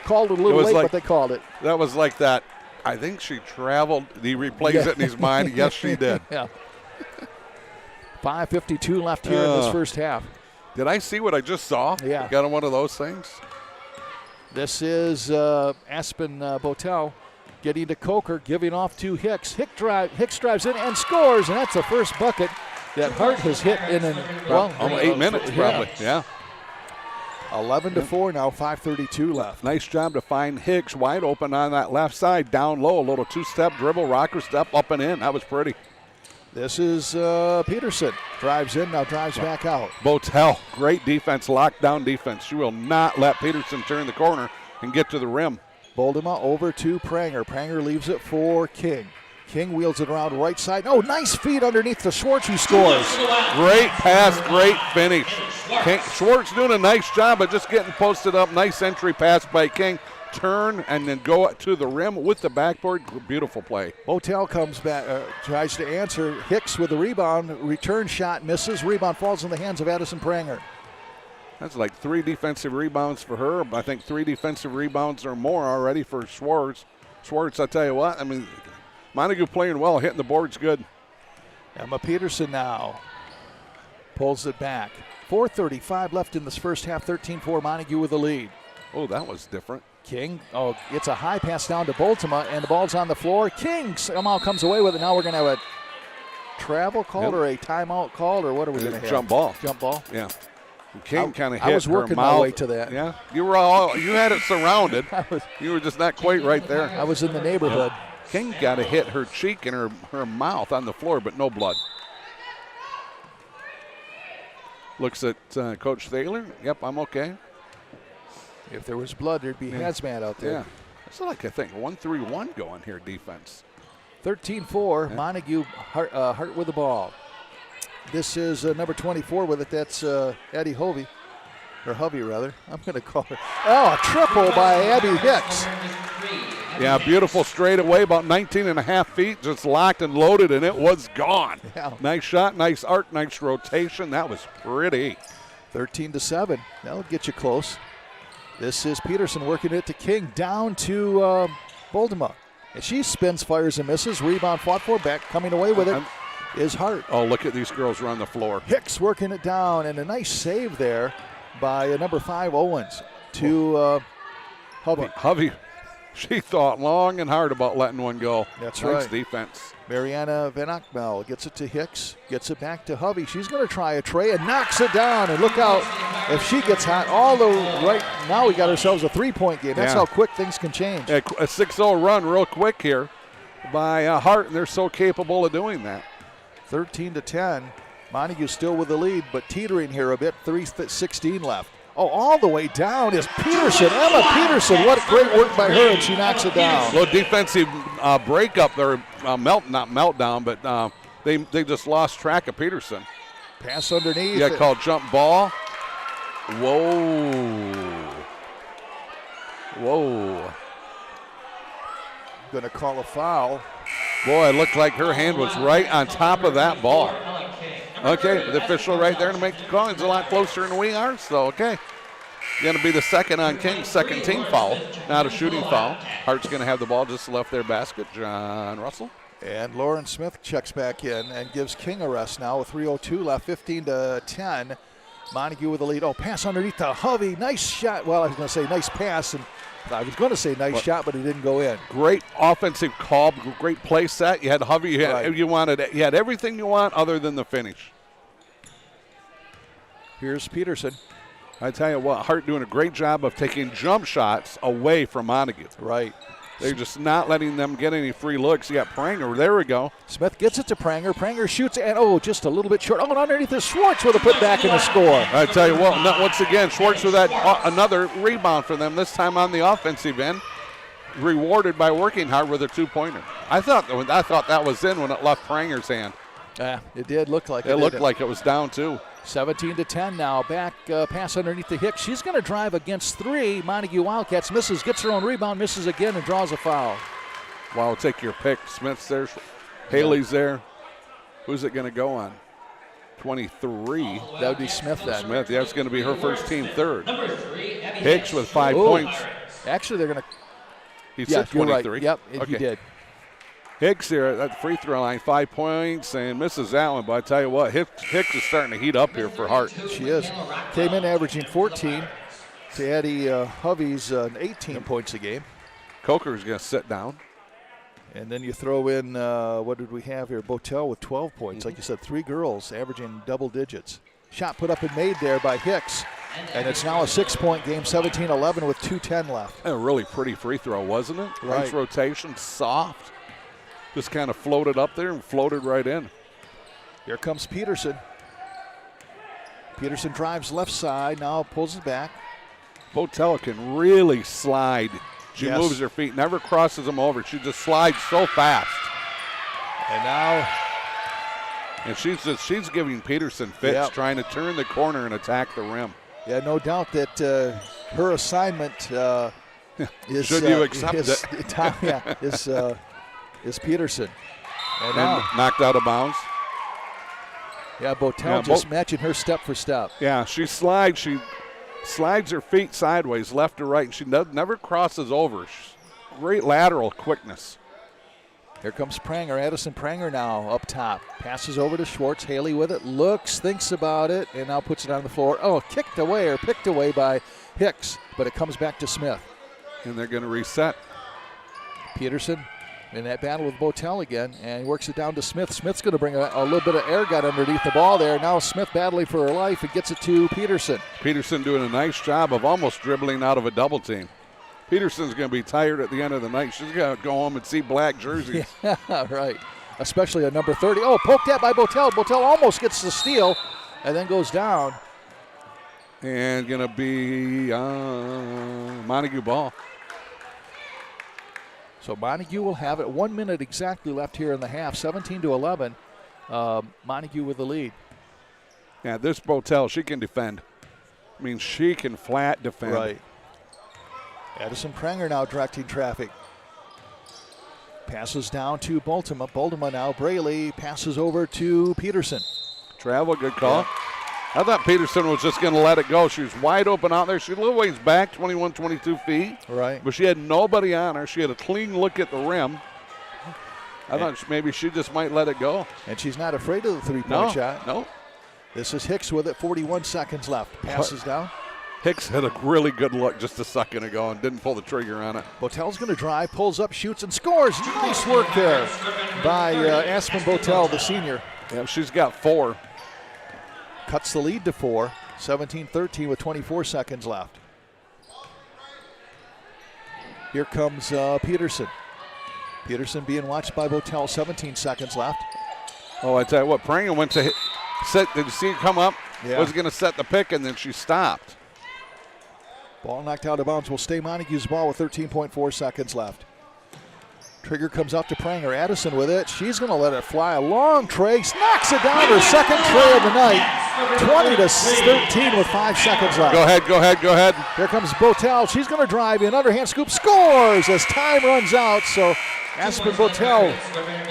Called it a little late, but they called it. That was like that. I think she traveled. He replays it in his mind. Yes, she did. Yeah. 5:52 left here in this first half. Did I see what I just saw? Yeah. Got on one of those things. This is Aspen Botel getting to Coker, giving off to Hicks. Hicks drives in and scores, and that's the first bucket that Hart has hit in almost 8 minutes probably. Yeah. 11-4 now, 5:32 left. Nice job to find Hicks wide open on that left side, down low, a little two-step dribble, rocker step, up and in. That was pretty. This is Peterson. Drives in, now drives back out. Botel, great defense, lockdown defense. She will not let Peterson turn the corner and get to the rim. Boldema over to Pranger. Pranger leaves it for King. King wheels it around right side. Oh, nice feed underneath the Schwartz, who scores. Great pass, great finish. Schwartz doing a nice job of just getting posted up. Nice entry pass by King. Turn and then go to the rim with the backboard. Beautiful play. Botel comes back, tries to answer. Hicks with the rebound. Return shot misses. Rebound falls in the hands of Addison Pranger. That's like 3 defensive rebounds for her. I think 3 defensive rebounds or more already for Schwartz. Schwartz, I tell you what, I mean, Montague playing well, hitting the boards good. Emma Peterson now pulls it back. 4:35 left in this first half. 13-4 Montague with the lead. Oh, that was different. King, it's a high pass down to Boltima, and the ball's on the floor. King somehow comes away with it. Now we're going to have a travel called or a timeout called, or what are we going to have? Jump ball. Jump ball. Yeah. King kind of hit I was working her mouth. my way to that. Yeah. You had it surrounded. You were just not quite right there. I was in the neighborhood. King got to hit her cheek and her mouth on the floor, but no blood. Looks at Coach Thaler. Yep, I'm okay. If there was blood, there'd be hazmat out there. Yeah. It's like, I think, 1-3-1 going here, defense. 13-4, Montague, Hart with the ball. This is number 24 with it. That's Addie Hovey, or Hovey rather. I'm going to call her. Oh, a triple by Abby Hicks. Yeah, beautiful straightaway, about 19 and a half feet, just locked and loaded, and it was gone. Yeah. Nice shot, nice arc, nice rotation. That was pretty. 13-7. That'll get you close. This is Peterson working it to King, down to Boltima. And she spins, fires, and misses. Rebound fought for, back coming away with it is Hart. Oh, look at these girls run the floor. Hicks working it down, and a nice save there by number 5, Owens, to Hovey. Hovey, she thought long and hard about letting one go. That's nice right. defense. Mariana Van Akmel gets it to Hicks, gets it back to Hovey. She's going to try a tray and knocks it down. And look out, if she gets hot, right now we got ourselves a three-point game. That's how quick things can change. A 6-0 run real quick here by Hart, and they're so capable of doing that. 13-10. Montague still with the lead, but teetering here a bit. 3:16 left. Oh, all the way down is Peterson. Emma Peterson, what great work by her, and she knocks it down. Little defensive breakup there, not meltdown, but they just lost track of Peterson. Pass underneath. Yeah, called jump ball. Whoa. Going to call a foul. Boy, it looked like her hand was right on top of that ball. Okay, the official right there to make the call. He's a lot closer than we are, so okay. Going to be the second on King, second team foul, not a shooting foul. Hart's going to have the ball just left their basket. John Russell. And Lauren Smith checks back in and gives King a rest now with 3:02 left, 15-10. Montague with the lead. Oh, pass underneath to Hovey. Nice shot. Well, I was going to say nice pass, and I was going to say nice shot, but it didn't go in. Great offensive call, great play set. You had Hovey. You had everything you want other than the finish. Here's Peterson. I tell you what, Hart doing a great job of taking jump shots away from Montague. Right. They're just not letting them get any free looks. You got Pranger. There we go. Smith gets it to Pranger. Pranger shoots, and just a little bit short. Oh, and underneath is Schwartz with a putback and a score. I tell you what, once again, Schwartz with that another rebound for them, this time on the offensive end. Rewarded by working hard with a two-pointer. I thought that was in when it left Pranger's hand. Yeah, it did look like it. It looked like it was down, too. 17-10 now. Back pass underneath the Hicks. She's going to drive against three. Montague Wildcats misses, gets her own rebound, misses again, and draws a foul. Wow, take your pick. Smith's there. Haley's there. Who's it going to go on? 23. That would be Smith then. Smith, yeah, it's going to be her first team third. Hicks with 5 points. Actually, they're going to. He said 23. Right. Yep, okay. He did. Hicks here at the free throw line, 5 points, and misses that one. But I tell you what, Hicks is starting to heat up here for Hart. She is. Came in averaging 14 to Addie Hovey's 18 points a game. Coker's going to sit down. And then you throw in, what did we have here? Botel with 12 points. Like you said, 3 girls averaging double digits. Shot put up and made there by Hicks. And it's now a 6-point game, 17-11 with 2:10 left. A really pretty free throw, wasn't it? Right. Nice rotation, soft. Just kind of floated up there and floated right in. Here comes Peterson. Peterson drives left side, now pulls it back. Botel can really slide. She Yes. moves her feet, never crosses them over. She just slides so fast. And now And she's giving Peterson fits, trying to turn the corner and attack the rim. yeah, no doubt that her assignment is Should you accept it? Is Peterson. And And now, knocked out of bounds. Botel just matching her step for step. Yeah, she slides her feet sideways, left to right, and she never crosses over. Great lateral quickness. Here comes Pranger. Addison Pranger now up top. Passes over to Schwartz. Haley with it. Looks, thinks about it, and now puts it on the floor. Oh, kicked away or picked away by Hicks, but it comes back to Smith. And they're going to reset. Peterson in that battle with Botel again, and he works it down to Smith. Smith's going to bring a little bit of air gun underneath the ball there. Now Smith battling for her life and gets it to Peterson. Peterson doing a nice job of almost dribbling out of a double team. Peterson's going to be tired at the end of the night. She's got to go home and see black jerseys. Yeah, right. Especially a number 30. Oh, poked at by Botel. Botel almost gets the steal and then goes down. And going to be Montague ball. So Montague will have it. 1 minute exactly left here in the half. 17-11. Montague with the lead. Yeah, this Botel, she can defend. I mean, she can flat defend. Right. Addison Pranger now directing traffic. Passes down to Bultema. Bultema now. Braley passes over to Peterson. Travel, good call. Yeah. I thought Peterson was just going to let it go. She was wide open out there. She's a little ways back, 21, 22 feet. Right. But she had nobody on her. She had a clean look at the rim. I thought maybe she just might let it go. And she's not afraid of the three-point shot. No. This is Hicks with it. 41 seconds left. Passes down. Hicks had a really good look just a second ago and didn't pull the trigger on it. Botel's going to drive, pulls up, shoots, and scores. Nice work there by Aspen Botel, the senior. Yeah, she's got 4. Cuts the lead to 4. 17-13 with 24 seconds left. Here comes Peterson. Peterson being watched by Botel. 17 seconds left. Oh, I tell you what, Pranger went to set. Did you see her come up? Yeah. Was going to set the pick, and then she stopped. Ball knocked out of bounds. Will stay Montague's ball with 13.4 seconds left. Trigger comes out to Pranger. Addison with it. She's going to let it fly. A long tray. Knocks it down. Her second tray of the night. 20-13 with 5 seconds left. Go ahead. Here comes Botel. She's going to drive in. Underhand scoop. Scores as time runs out. So Aspen Botel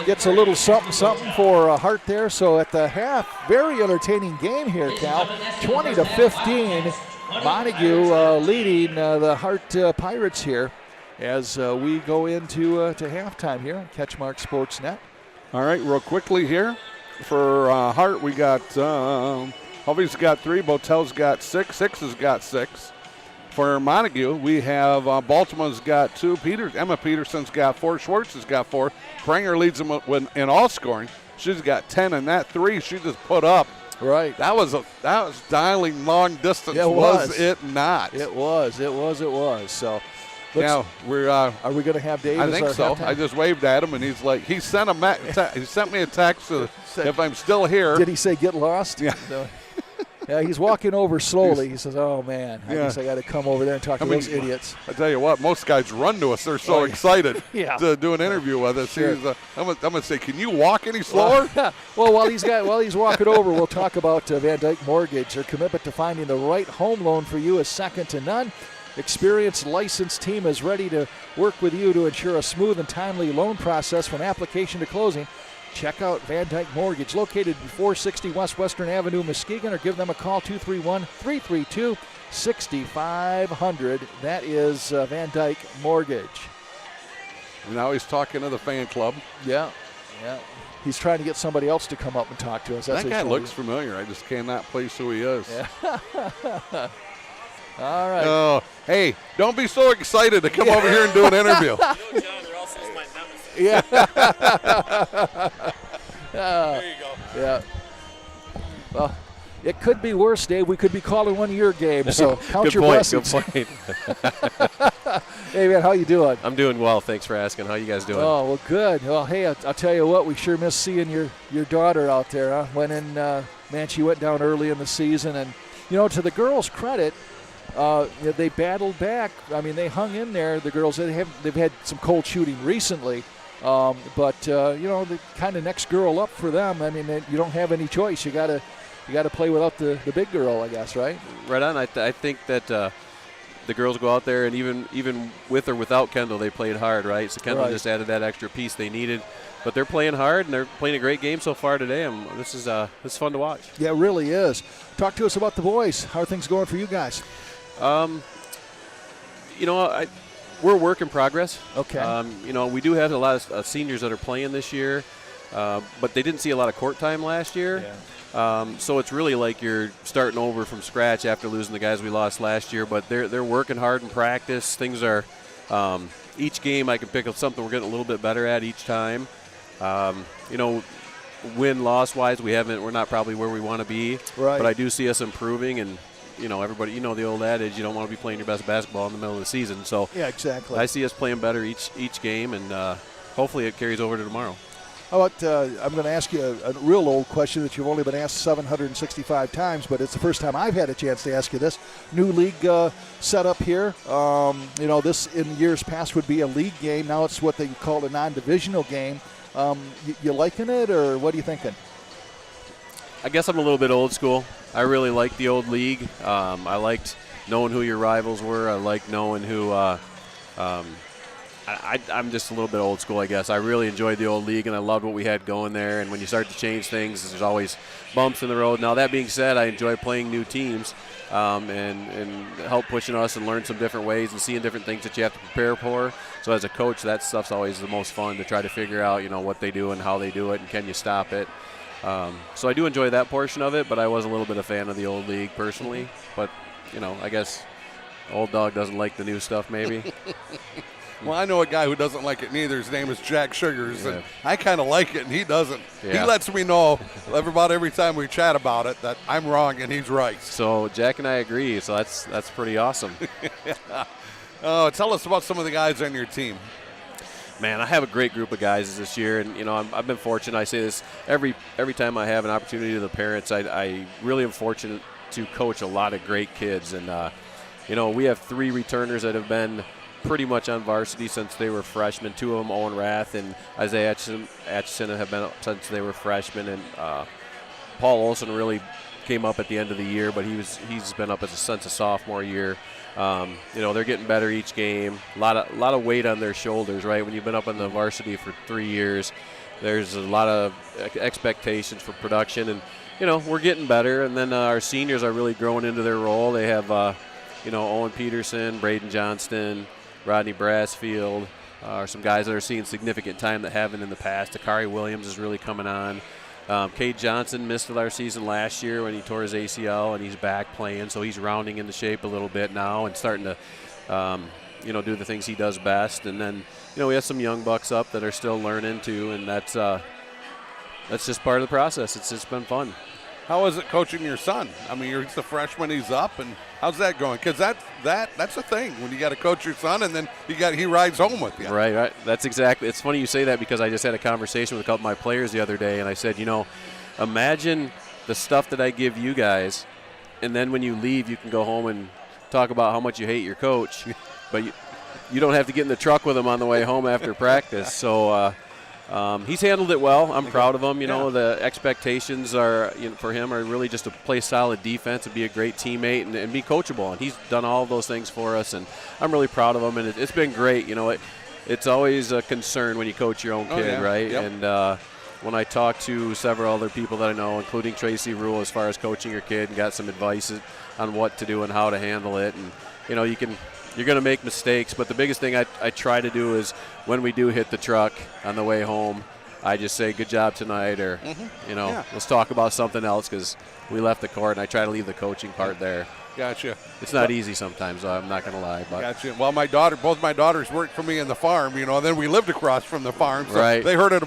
gets a little something for Hart there. So at the half, very entertaining game here, Cal. 20-15. Montague leading the Hart Pirates here as we go into to halftime here on CatchMark SportsNet. All right, real quickly here for Hart, we got Hovey's got 3, Botel's got 6, Hicks has got 6. For Montague, we have Baltimore's got 2, Emma Peterson's got 4, Schwartz has got 4. Pranger leads them in all scoring. She's got 10, and that 3 she just put up. Right. That was dialing long distance, was it not? It was. So now are we going to have Dave? I think so. halftime? I just waved at him, and he's like, he sent me a text if I'm still here. Did he say get lost? Yeah. No. Yeah, he's walking over slowly. He says, "Oh man, I guess I got to come over there and talk to those idiots." I tell you what, most guys run to us. They're so excited to do an interview with us. Sure. I'm gonna say, can you walk any slower? Well, while he's walking over, we'll talk about Van Dyke Mortgage. Their commitment to finding the right home loan for you is second to none. Experienced licensed team is ready to work with you to ensure a smooth and timely loan process from application to closing. Check out Van Dyke Mortgage, located at 460 West Western Avenue, Muskegon, or give them a call, 231-332-6500. That is Van Dyke Mortgage. Now he's talking to the fan club. Yeah. He's trying to get somebody else to come up and talk to us. That guy looks familiar. I just cannot place who he is. Yeah. All right. Oh, hey, don't be so excited to come over here and do an interview. Yeah. There you go. Yeah. Well, it could be worse, Dave. We could be calling one of your games, so count your blessings. Good point. Hey, man, how you doing? I'm doing well. Thanks for asking. How you guys doing? Oh, well, good. Well, hey, I'll tell you what, we sure miss seeing your daughter out there. Huh? Went in, man, she went down early in the season, and, to the girls' credit, they battled back. I mean, they hung in there. The girls, they've had some cold shooting recently. But the kind of next girl up for them. I mean, you don't have any choice. You got to play without the big girl, I guess, right? Right on. I think that the girls go out there, and even with or without Kendall, they played hard, right? So Kendall just added that extra piece they needed. But they're playing hard, and they're playing a great game so far today. This is fun to watch. Yeah, it really is. Talk to us about the boys. How are things going for you guys? we're a work in progress. Okay. We do have a lot of seniors that are playing this year, but they didn't see a lot of court time last year. Yeah. So it's really like you're starting over from scratch after losing the guys we lost last year. But they're working hard in practice. Things are each game I can pick up something we're getting a little bit better at each time. Win-loss wise, we're not probably where we want to be. Right. But I do see us improving, and everybody, the old adage, you don't want to be playing your best basketball in the middle of the season. So yeah, exactly. I see us playing better each game, and hopefully it carries over to tomorrow. How about, I'm going to ask you a real old question that you've only been asked 765 times, but it's the first time I've had a chance to ask you this. New league set up here. This in years past would be a league game. Now it's what they call a non-divisional game. You liking it, or what are you thinking? I guess I'm a little bit old school. I really liked the old league. I liked knowing who your rivals were. I liked knowing who I'm just a little bit old school, I guess. I really enjoyed the old league, and I loved what we had going there. And when you start to change things, there's always bumps in the road. Now, that being said, I enjoy playing new teams and help pushing us and learn some different ways and seeing different things that you have to prepare for. So as a coach, that stuff's always the most fun to try to figure out, what they do and how they do it and can you stop it. So I do enjoy that portion of it, but I was a little bit a fan of the old league personally. But, I guess old dog doesn't like the new stuff maybe. Well, I know a guy who doesn't like it neither. His name is Jack Sugars, and I kind of like it, and he doesn't. Yeah. He lets me know about every time we chat about it that I'm wrong and he's right. So Jack and I agree, so that's pretty awesome. Oh, tell us about some of the guys on your team. Man, I have a great group of guys this year, and I've been fortunate. I say this every time I have an opportunity to the parents. I really am fortunate to coach a lot of great kids, and we have 3 returners that have been pretty much on varsity since they were freshmen. 2 of them, Owen Rath and Isaiah Atchison, have been since they were freshmen, and Paul Olson really came up at the end of the year, but he's been up since a sophomore year. They're getting better each game. A lot of weight on their shoulders, right? When you've been up on the varsity for 3 years, there's a lot of expectations for production, and we're getting better. And then our seniors are really growing into their role. They have Owen Peterson, Braden Johnston, Rodney Brassfield are some guys that are seeing significant time that haven't in the past. Akari Williams is really coming on. Cade Johnson missed our season last year when he tore his ACL, and he's back playing, so he's rounding into shape a little bit now and starting to, do the things he does best. And then, we have some young bucks up that are still learning too, and that's just part of the process. It's just been fun. How is it coaching your son? I mean, he's a freshman, he's up, and how's that going? Because that's a thing when you got to coach your son, and then he rides home with you. Right. That's exactly. It's funny you say that because I just had a conversation with a couple of my players the other day, and I said, imagine the stuff that I give you guys, and then when you leave, you can go home and talk about how much you hate your coach, but you don't have to get in the truck with him on the way home after practice. So. He's handled it well. I'm proud of him. The expectations are for him are really just to play solid defense and be a great teammate and be coachable. And he's done all of those things for us, and I'm really proud of him. And it's been great. It's always a concern when you coach your own kid, right? Yep. And when I talk to several other people that I know, including Tracy Rule, as far as coaching your kid, and got some advice on what to do and how to handle it, and you're going to make mistakes, but the biggest thing I try to do is when we do hit the truck on the way home, I just say, good job tonight, or, let's talk about something else because we left the court, and I try to leave the coaching part there. Gotcha. It's not easy sometimes, though, I'm not going to lie. But. Gotcha. Well, both my daughters worked for me in the farm, and then we lived across from the farm. So right. They heard it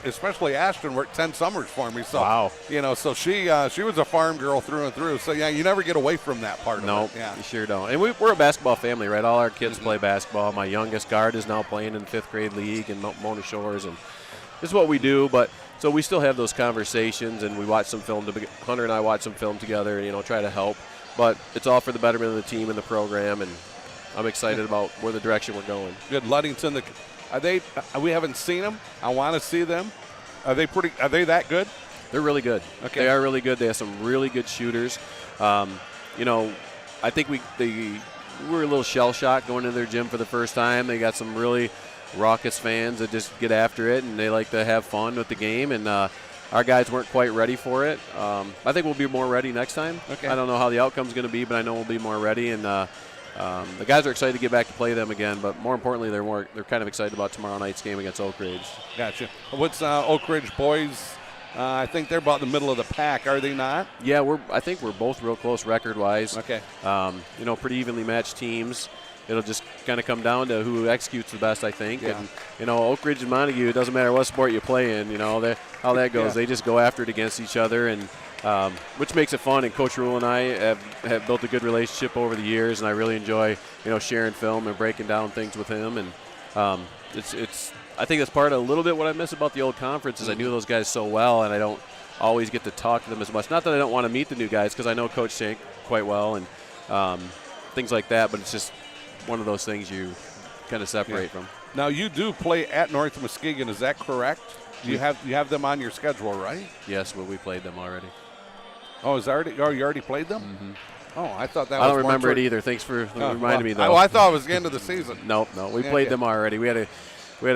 especially Ashton worked 10 summers for me. So, wow. So she was a farm girl through and through. So, you never get away from that part of it. No, you sure don't. And we're a basketball family, right? All our kids play basketball. My youngest guard is now playing in the 5th grade league in Mona Shores, and this is what we do, but so we still have those conversations, and we watch some film. Hunter and I watch some film together, and try to help. But it's all for the betterment of the team and the program, and I'm excited about where the direction we're going. Good. Ludington, we haven't seen them. I want to see them. Are they that good? They're really good. Okay. They are really good. They have some really good shooters. I think we were a little shell-shocked going into their gym for the first time. They got some really raucous fans that just get after it, and they like to have fun with the game, and our guys weren't quite ready for it. I think we'll be more ready next time. Okay. I don't know how the outcome's going to be, but I know we'll be more ready. And, the guys are excited to get back to play them again, but more importantly, they're kind of excited about tomorrow night's game against Oak Ridge. Gotcha. What's Oak Ridge boys? I think they're about in the middle of the pack, are they not? Yeah, I think we're both real close record-wise. Okay. Pretty evenly matched teams. It'll just kind of come down to who executes the best, I think. Yeah. And, Oak Ridge and Montague, it doesn't matter what sport you play in, how that goes. Yeah. They just go after it against each other, and which makes it fun. And Coach Rule and I have built a good relationship over the years, and I really enjoy, sharing film and breaking down things with him. And I think that's part of a little bit what I miss about the old conference is I knew those guys so well, and I don't always get to talk to them as much. Not that I don't want to meet the new guys, because I know Coach Shank quite well and things like that, but it's just one of those things you kind of separate from. Now, you do play at North Muskegon, is that correct? You have them on your schedule, right? Yes, but we played them already. Oh, you already played them? Mm-hmm. Oh, I thought that was I don't remember it either. Thanks for reminding me, though. I thought it was the end of the season. No, we played them already. We had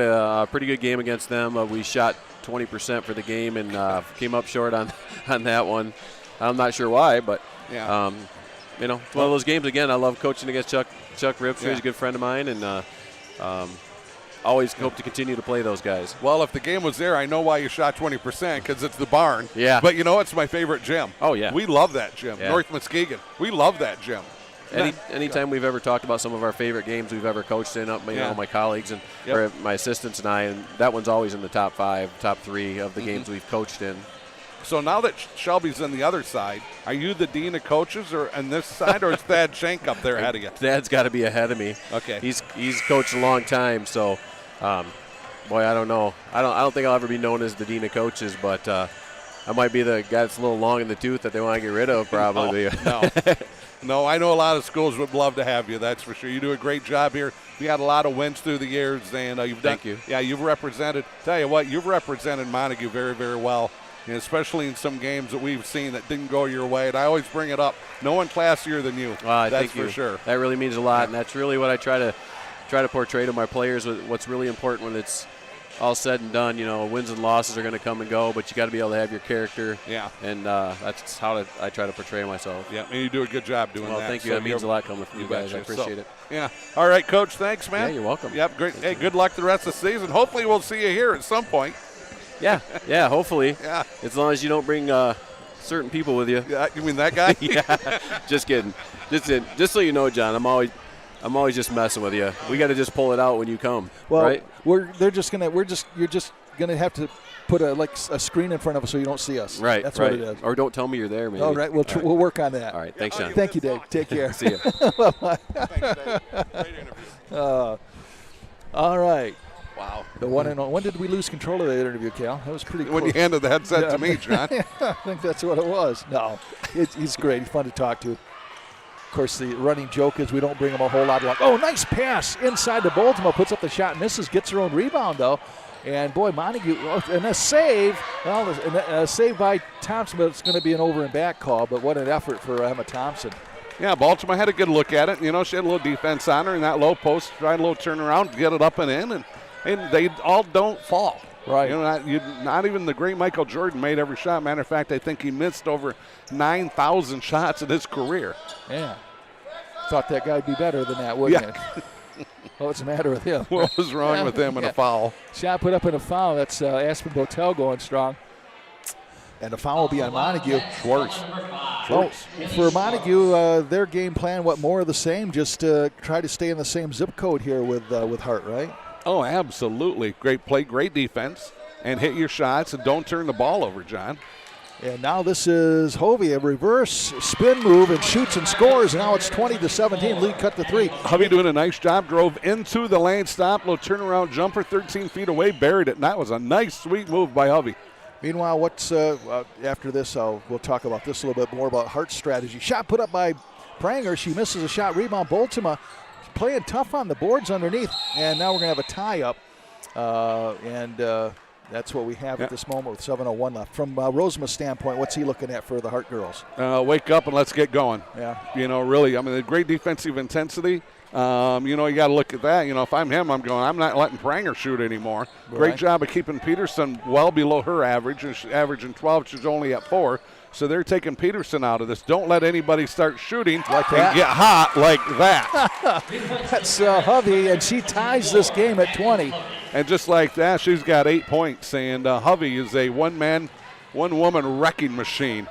a pretty good game against them. We shot 20% for the game and came up short on that one. I'm not sure why, but yeah. It's one of those games. Again, I love coaching against Chuck Ripster. Yeah. He's a good friend of mine, and always hope to continue to play those guys. Well, if the game was there, I know why you shot 20%, because it's the barn. Yeah. But it's my favorite gym. Oh, yeah. We love that gym. Yeah. North Muskegon. We love that gym. Anytime we've ever talked about some of our favorite games we've ever coached in, my colleagues and or my assistants and I, and that one's always in the top 5, top 3 of the games we've coached in. So now that Shelby's on the other side, are you the dean of coaches or on this side, or is Thad Shank up there ahead of you? Thad's got to be ahead of me. Okay. He's coached a long time, so boy, I don't know. I don't think I'll ever be known as the dean of coaches, but I might be the guy that's a little long in the tooth that they want to get rid of, probably. No, I know a lot of schools would love to have you. That's for sure. You do a great job here. You had a lot of wins through the years, and you've done. Thank you. Yeah, you've represented. Tell you what, you've represented Montague very, very well, and especially in some games that we've seen that didn't go your way. And I always bring it up. No one classier than you. That's for sure. That really means a lot, and that's really what I try to portray to my players. What's really important when it's all said and done, wins and losses are going to come and go, but you got to be able to have your character. Yeah. And that's how I try to portray myself. Yeah, and you do a good job doing that. Well, thank you. That means a lot coming from you guys. I appreciate it. Yeah. All right, Coach. Thanks, man. Yeah, you're welcome. Yep. Great. Hey, good luck the rest of the season. Hopefully, we'll see you here at some point. Yeah. Hopefully. Yeah. As long as you don't bring certain people with you. Yeah. You mean that guy? Yeah. Just kidding. Just so you know, John, I'm always just messing with you. We got to just pull it out when you come. Well, right? you're just gonna have to put a screen in front of us so you don't see us. Right. That's right. what it is. Or don't tell me you're there, maybe. All right. We'll work on that. All right. Thanks, John. Thank you, Dave. Take care. See you. Thanks, Dave. Great interview. All right. Wow. The one and only. When did we lose control of that interview, Cal? That was pretty cool. When you handed the headset to me, John. I think that's what it was. No, he's great. He's fun to talk to. Of course, the running joke is we don't bring him a whole lot of luck. Oh, nice pass inside to Boltema. Puts up the shot, misses, gets her own rebound, though. And, boy, Montague, and a save. Well, a save by Thompson, but it's going to be an over and back call. But what an effort for Emma Thompson. Yeah, Baltimore had a good look at it. She had a little defense on her in that low post, tried a little turnaround to get it up and in, and they all don't fall. Right. Not even the great Michael Jordan made every shot. Matter of fact, I think he missed over 9,000 shots in his career. Yeah. Thought that guy'd be better than that, wouldn't you? What's the matter with him? What was wrong with him in a foul? Shot put up in a foul. That's Aspen Botel going strong. And the foul will be on Montague. Schwartz. Oh, for Montague, their game plan, more of the same? Just try to stay in the same zip code here with Hart, right? Oh, absolutely. Great play, great defense, and hit your shots, and don't turn the ball over, John. And now this is Hovey, a reverse spin move, and shoots and scores. And now it's 20-17, lead cut to 3. Hovey doing a nice job, drove into the lane, stop, little turnaround jumper, 13 feet away, buried it, and that was a nice, sweet move by Hovey. Meanwhile, what's after this, we'll talk about this a little bit more about Hart's strategy. Shot put up by Pranger. She misses a shot, rebound, Boltema. Playing tough on the boards underneath, and now we're going to have a tie-up, and that's what we have at this moment with 7:01 left. From Rosema's standpoint, what's he looking at for the Hart girls? Wake up and let's get going. Yeah. Really, the great defensive intensity. You got to look at that. If I'm him, I'm not letting Pranger shoot anymore. Right. Great job of keeping Peterson well below her average. And she's averaging 12. She's only at 4. So they're taking Peterson out of this. Don't let anybody start shooting like and get hot like that. That's Hovey, and she ties this game at 20. And just like that, she's got 8 points. And Hovey is a one-woman wrecking machine.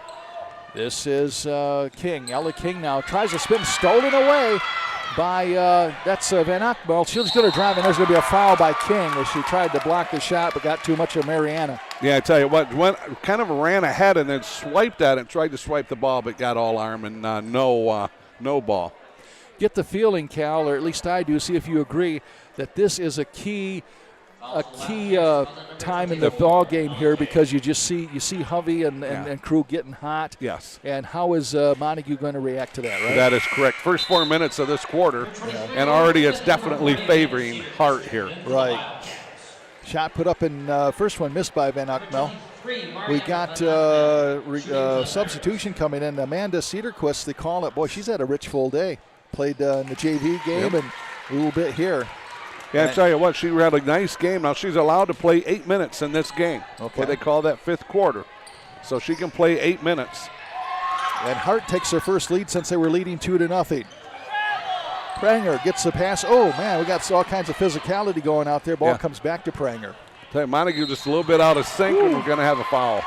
This is King. Ella King now tries to spin, stolen away by, that's Van Ockmel. She's going to drive, and there's going to be a foul by King as she tried to block the shot but got too much of Mariana. Yeah, I tell you what, kind of ran ahead and then swiped at it, tried to swipe the ball, but got all arm and no ball. Get the feeling, Cal, or at least I do, see if you agree, that this is a key time in the ball game here, because you see Hovey and crew getting hot. Yes. And how is Montague going to react to that, right? That is correct. First 4 minutes of this quarter, and already it's definitely favoring Hart here. Right. Shot put up in first one missed by Van Ockmel. We got substitution coming in. Amanda Cedarquist, they call it. Boy, she's had a rich full day. Played in the JV game and a little bit here. Yeah, I tell you what, she had a nice game. Now she's allowed to play 8 minutes in this game. Okay. What they call that fifth quarter. So she can play 8 minutes. And Hart takes their first lead since they were leading 2-0. Pranger gets the pass. Oh, man, we got all kinds of physicality going out there. Ball comes back to Pranger. Montague just a little bit out of sync, and we're going to have a foul.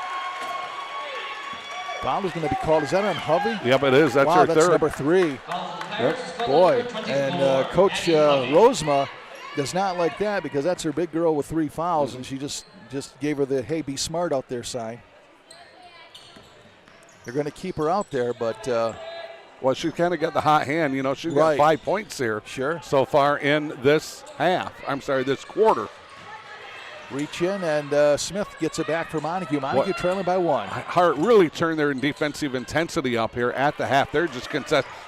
Foul is going to be called. Is that on Hovey? Yep, it is. That's her that's third. Number 3. Yep. Boy, and Coach Rosma does not like that, because that's her big girl with 3 fouls, and she just gave her the, hey, be smart out there sign. They're going to keep her out there, but... well, she's kind of got the hot hand. You know, she's got 5 points here so far in this this quarter. Reach in, and Smith gets it back for Montague. Montague trailing by 1. Hart really turned their defensive intensity up here at the half. They're just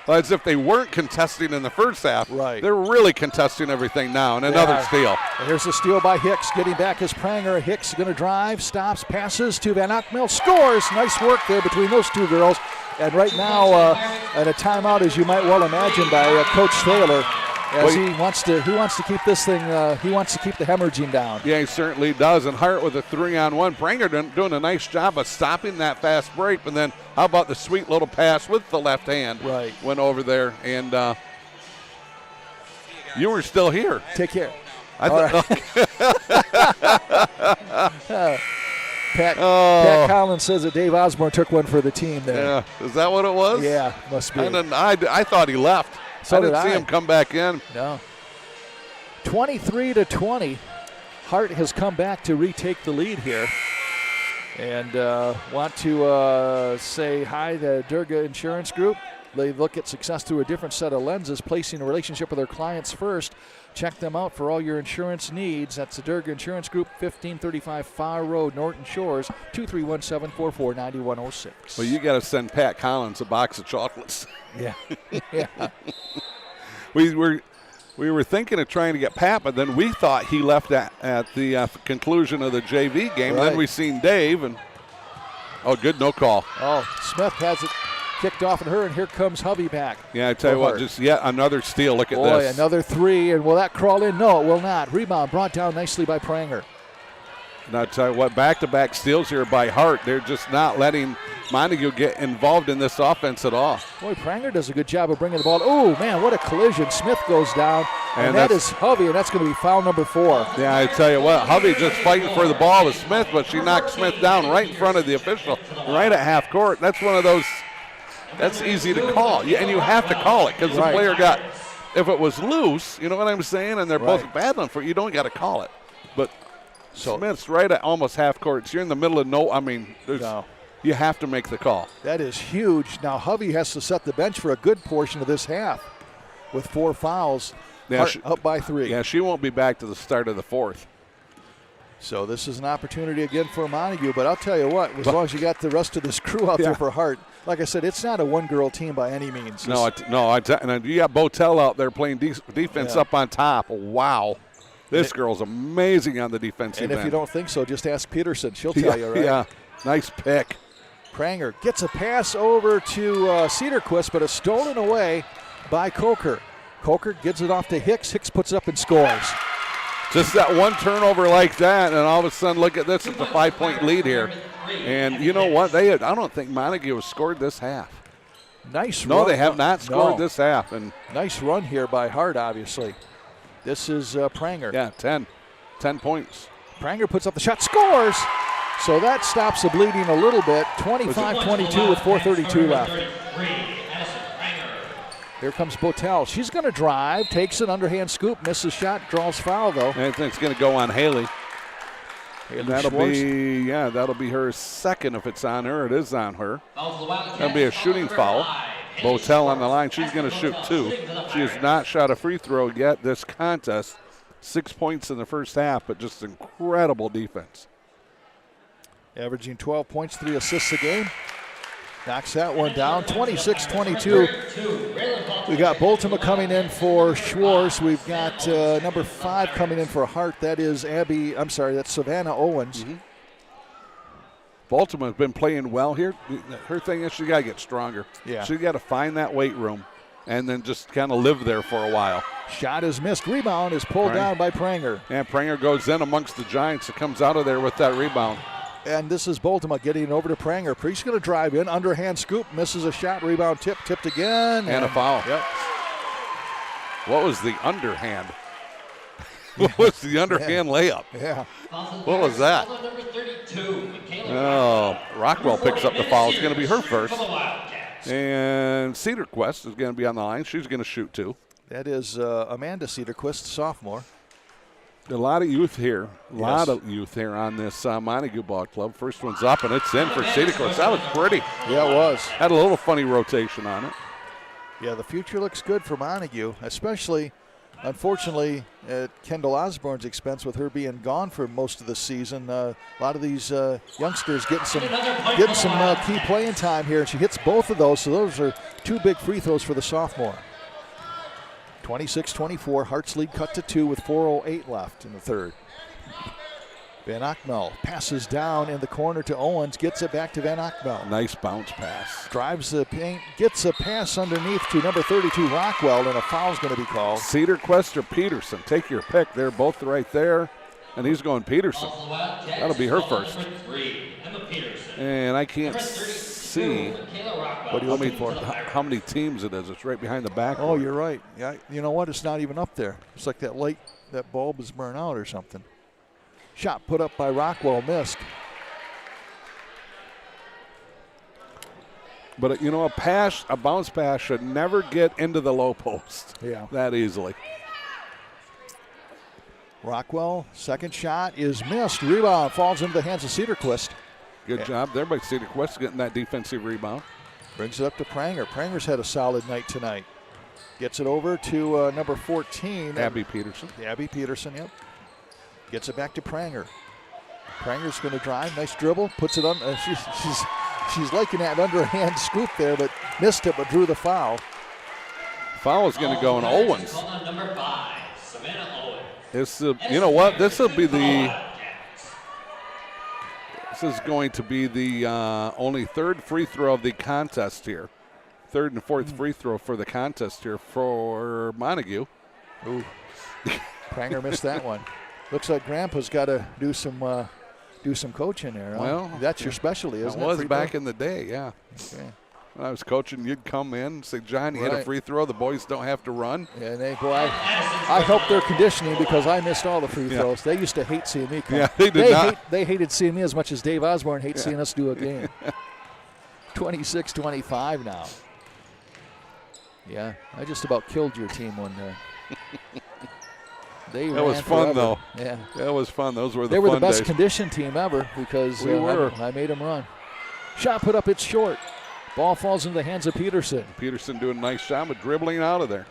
as if they weren't contesting in the first half. Right. They're really contesting everything now, and another steal. And here's the steal by Hicks. Getting back is Pranger. Hicks going to drive, stops, passes to Van Ockmel, scores. Nice work there between those two girls. And right now, at a timeout, as you might well imagine, by Coach Thaler. As he wants to keep this thing, he wants to keep the hemorrhaging down. Yeah, he certainly does. And Hart with a 3-on-1. Pranger doing a nice job of stopping that fast break. And then how about the sweet little pass with the left hand? Right. Went over there. And you were still here. Take care. Pat Collins says that Dave Osborne took one for the team there. Yeah, is that what it was? Yeah, must be. And I thought he left. So I didn't see him come back in. No. 23-20. Hart has come back to retake the lead here. And want to say hi to Durga Insurance Group. They look at success through a different set of lenses, placing a relationship with their clients first. Check them out for all your insurance needs. That's the Durga Insurance Group, 1535 Far Road, Norton Shores, 231-744-9106. Well, you got to send Pat Collins a box of chocolates. Yeah. Yeah. We were thinking of trying to get Pat, but then we thought he left at the conclusion of the JV game. Right. Then we seen Dave, and good, no call. Oh, Smith has it kicked off at her, and here comes Hovey back. Yeah, I tell you what, just yet another steal. Look at this. Boy, another 3, and will that crawl in? No, it will not. Rebound brought down nicely by Pranger. Now, I tell you what, back-to-back steals here by Hart. They're just not letting Montague get involved in this offense at all. Boy, Pranger does a good job of bringing the ball. Oh, man, what a collision. Smith goes down, and that is Hovey, and that's going to be foul number 4. Yeah, I tell you what, Hovey just fighting for the ball with Smith, but she knocked Smith down right in front of the official, right at half court. That's one of those, that's easy to call, and you have to call it because the player got, if it was loose, you know what I'm saying, and they're both battling for it, you don't got to call it. But Smith's right at almost half court. So you're in the middle of you have to make the call. That is huge. Now Hovey has to set the bench for a good portion of this half with 4 fouls. Yeah, up by 3. Yeah, she won't be back to the start of the 4th. So this is an opportunity again for Montague. But I'll tell you what, as long as you got the rest of this crew out there for Hart, like I said, it's not a one-girl team by any means. And you got Botel out there playing defense up on top. Wow. This girl's amazing on the defensive end. And if you don't think so, just ask Peterson. She'll tell you, right? Yeah, nice pick. Pranger gets a pass over to Cedarquist, but it's stolen away by Coker. Coker gives it off to Hicks. Hicks puts it up and scores. Just that one turnover like that, and all of a sudden, look at this. It's a 5-point lead here. And you know what? I don't think Montague has scored this half. Nice No, run. they have not scored No. this half. And Nice run here by Hart, obviously. This is Pranger. yeah, 10 points. Pranger puts up the shot, scores! So that stops the bleeding a little bit. 25-22 with 4:32 left. Here comes Botel. She's going to drive, takes an underhand scoop, misses shot, draws foul though. And I think it's going to go on Haley. Haley That'll Schwartz. that'll be her second if it's on her. It is on her. That'll be a shooting foul. Botel on the line. She's going to shoot 2. She has not shot a free throw yet this contest. 6 points in the first half, but just incredible defense. Averaging 12 points, 3 assists a game. Knocks that one down. 26-22. We got Baltimore coming in for Schwartz. We've got number 5 coming in for Hart. That is that's Savannah Owens. Mm-hmm. Baltimore's been playing well here. Her thing is she got to get stronger. Yeah. She got to find that weight room and then just kind of live there for a while. Shot is missed. Rebound is pulled down by Pranger. And Pranger goes in amongst the Giants. It comes out of there with that rebound. And this is Baltimore getting it over to Pranger. She's going to drive in. Underhand scoop. Misses a shot. Rebound tipped again. And a foul. Yep. What was the underhand? What was the underhand layup? Yeah. What was that? Oh, Rockwell picks up the foul. It's going to be her first. And Cedarquist is going to be on the line. She's going to shoot 2. That is Amanda Cedarquist, sophomore. A lot of youth here. A lot of youth here on this Montague ball club. First one's up, and it's in for Cedarquist. That was pretty. Yeah, it was. Had a little funny rotation on it. Yeah, the future looks good for Montague, especially, unfortunately, at Kendall Osborne's expense with her being gone for most of the season. A lot of these youngsters getting some key playing time here, and she hits both of those, so those are 2 big free throws for the sophomore. 26-24, Hart's lead cut to 2 with 4:08 left in the third. Van Ockmel passes down in the corner to Owens, gets it back to Van Ockmel. Nice bounce pass. Drives the paint, gets a pass underneath to number 32, Rockwell, and a foul's going to be called. Cedarquist or Peterson, take your pick. They're both right there, and he's going Peterson. That'll be her first. And I can't see what are you looking for? How many teams it is. It's right behind the back. Oh, you're right. Yeah, you know what? It's not even up there. It's like that light, that bulb is burned out or something. Shot put up by Rockwell, missed. But you know, a bounce pass should never get into the low post that easily. Rockwell, second shot is missed. Rebound falls into the hands of Cedarquist. Good job there by Cedarquist getting that defensive rebound. Brings it up to Pranger. Pranger's had a solid night tonight. Gets it over to number 14. Abby Peterson. Abby Peterson, yep. Gets it back to Pranger. Pranger's going to drive. Nice dribble. Puts it on. She's liking that underhand scoop there, but missed it, but drew the foul. Foul is going to go on Owens. Number 5, Savannah Owens. This, you know what? This is going to be the only third free throw of the contest here. Third and fourth free throw for the contest here for Montague. Ooh. Pranger missed that one. Looks like Grandpa's got to do some coaching there. Huh? Well, that's your specialty, isn't it? It was back in the day, yeah. Okay. When I was coaching, you'd come in and say, John, you hit a free throw. The boys don't have to run. Yeah, I helped their conditioning because I missed all the free throws. They used to hate seeing me come. Yeah, they did not. They hated seeing me as much as Dave Osborne hates seeing us do a game. 26-25 now. Yeah, I just about killed your team one day. That was fun, though. Yeah, that was fun. Those were they were the best days. conditioned team ever because I made them run. Shot put up, it's short. Ball falls into the hands of Peterson. Peterson doing a nice job of dribbling out of there.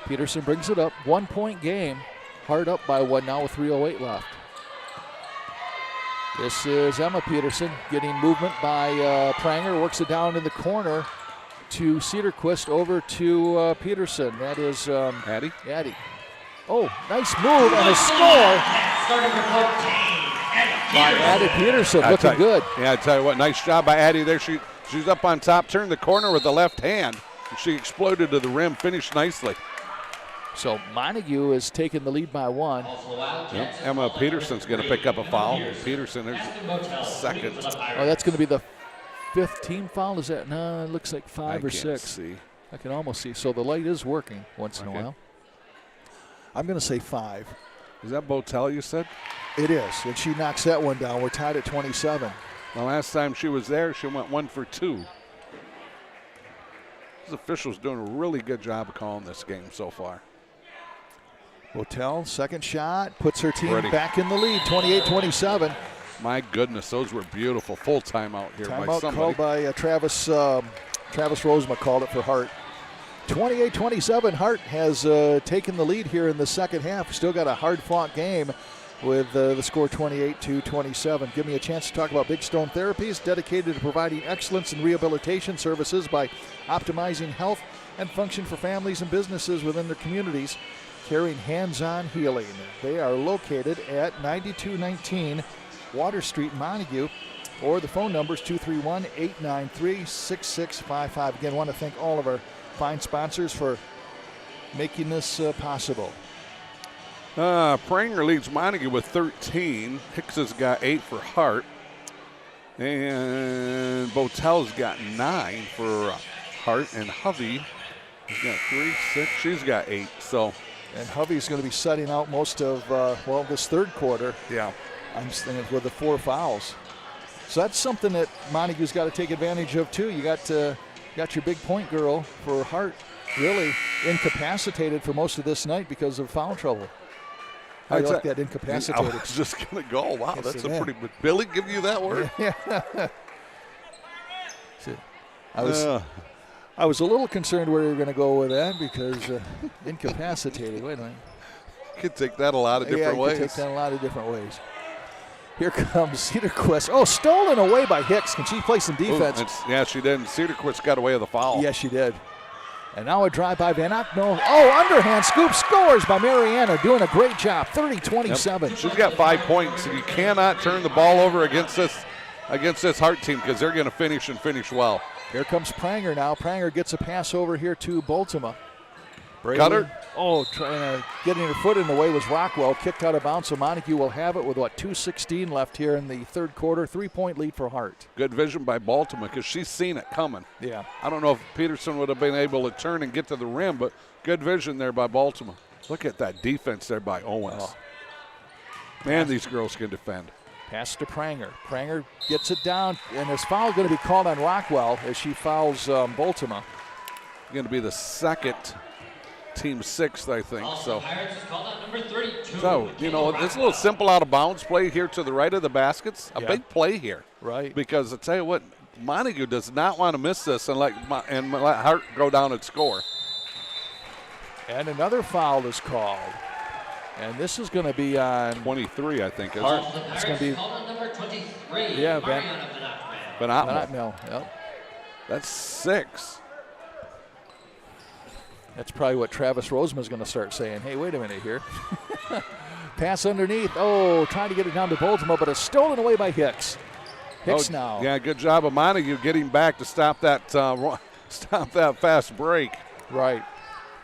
Peterson brings it up. 1 point game. Hard up by 1 now with 3:08 left. This is Emma Peterson getting movement by Pranger. Works it down in the corner to Cedarquist over to Peterson. That is Addie. Oh, nice move and a score by Addie Peterson. Looking good. Yeah, I tell you what, nice job by Addie there. She's up on top, turned the corner with the left hand. She exploded to the rim, finished nicely. So Montague is taking the lead by 1. Yep. Emma Peterson's going to pick up a foul. Peterson is second. Oh, that's going to be the 5th team foul. Is that? No, it looks like 5 or 6. See. I can almost see. So the light is working once in a while. I'm going to say 5. Is that Botel you said? It is, and she knocks that one down. We're tied at 27. The last time she was there, she went 1 for 2. These officials doing a really good job of calling this game so far. Botel, second shot, puts her team back in the lead, 28-27. My goodness, those were beautiful. Full timeout here by somebody. Timeout called by Travis Rosema called it for Hart. 28-27, Hart has taken the lead here in the second half. Still got a hard-fought game with the score 28-27. Give me a chance to talk about Big Stone Therapies, dedicated to providing excellence in rehabilitation services by optimizing health and function for families and businesses within their communities, carrying hands-on healing. They are located at 9219 Water Street, Montague, or the phone number is 231-893-6655. Again, I want to thank all of our fine sponsors for making this possible. Pranger leads Montague with 13. Hicks has got 8 for Hart. And Botel's got 9 for Hart. And Hovey has got 3, 6. She's got 8. So, and Hovey's going to be setting out most of, this third quarter. Yeah. I'm saying with the 4 fouls. So that's something that Montague's got to take advantage of, too. You got your big point girl for Hart really incapacitated for most of this night because of foul trouble. How do you like that, incapacitated? I was just going to go, wow, that's a pretty – Billy give you that word? Yeah. I was a little concerned where you were going to go with that because incapacitated. Wait a minute. You could take that a lot of different ways. Yeah, you could take that a lot of different ways. Here comes Cedarquist. Oh, stolen away by Hicks. Can she play some defense? Yeah, she did. Cedarquist got away with the foul. Yes, she did. And now a drive by Van Ockno. Oh, underhand scoop, scores by Mariana, doing a great job, 30-27. Yep. She's got 5 points. You cannot turn the ball over against this Hart team because they're going to finish and finish well. Here comes Pranger now. Pranger gets a pass over here to Boltima. Cutter. Oh, getting her foot in the way was Rockwell. Kicked out of bounds, so Montague will have it with, 2:16 left here in the third quarter. 3-point lead for Hart. Good vision by Baltimore because she's seen it coming. Yeah. I don't know if Peterson would have been able to turn and get to the rim, but good vision there by Baltimore. Look at that defense there by Owens. Oh. Man, these girls can defend. Pass to Pranger. Pranger gets it down, and there's foul going to be called on Rockwell as she fouls Baltimore. Going to be the second. Team 6th, I think. So, it's a little simple out of bounds play here to the right of the baskets. A big play here. Right. Because I tell you what, Montague does not want to miss this and let Hart go down and score. And another foul is called. And this is going to be on 23, I think, isn't it? It's going to be number 23. Yeah, Van Ottmo. Yep. That's 6. That's probably what Travis Rosema is going to start saying. Hey, wait a minute here. Pass underneath. Oh, trying to get it down to Baltimore, but it's stolen away by Hicks. Hicks now. Yeah, good job of Montague getting back to stop that fast break. Right.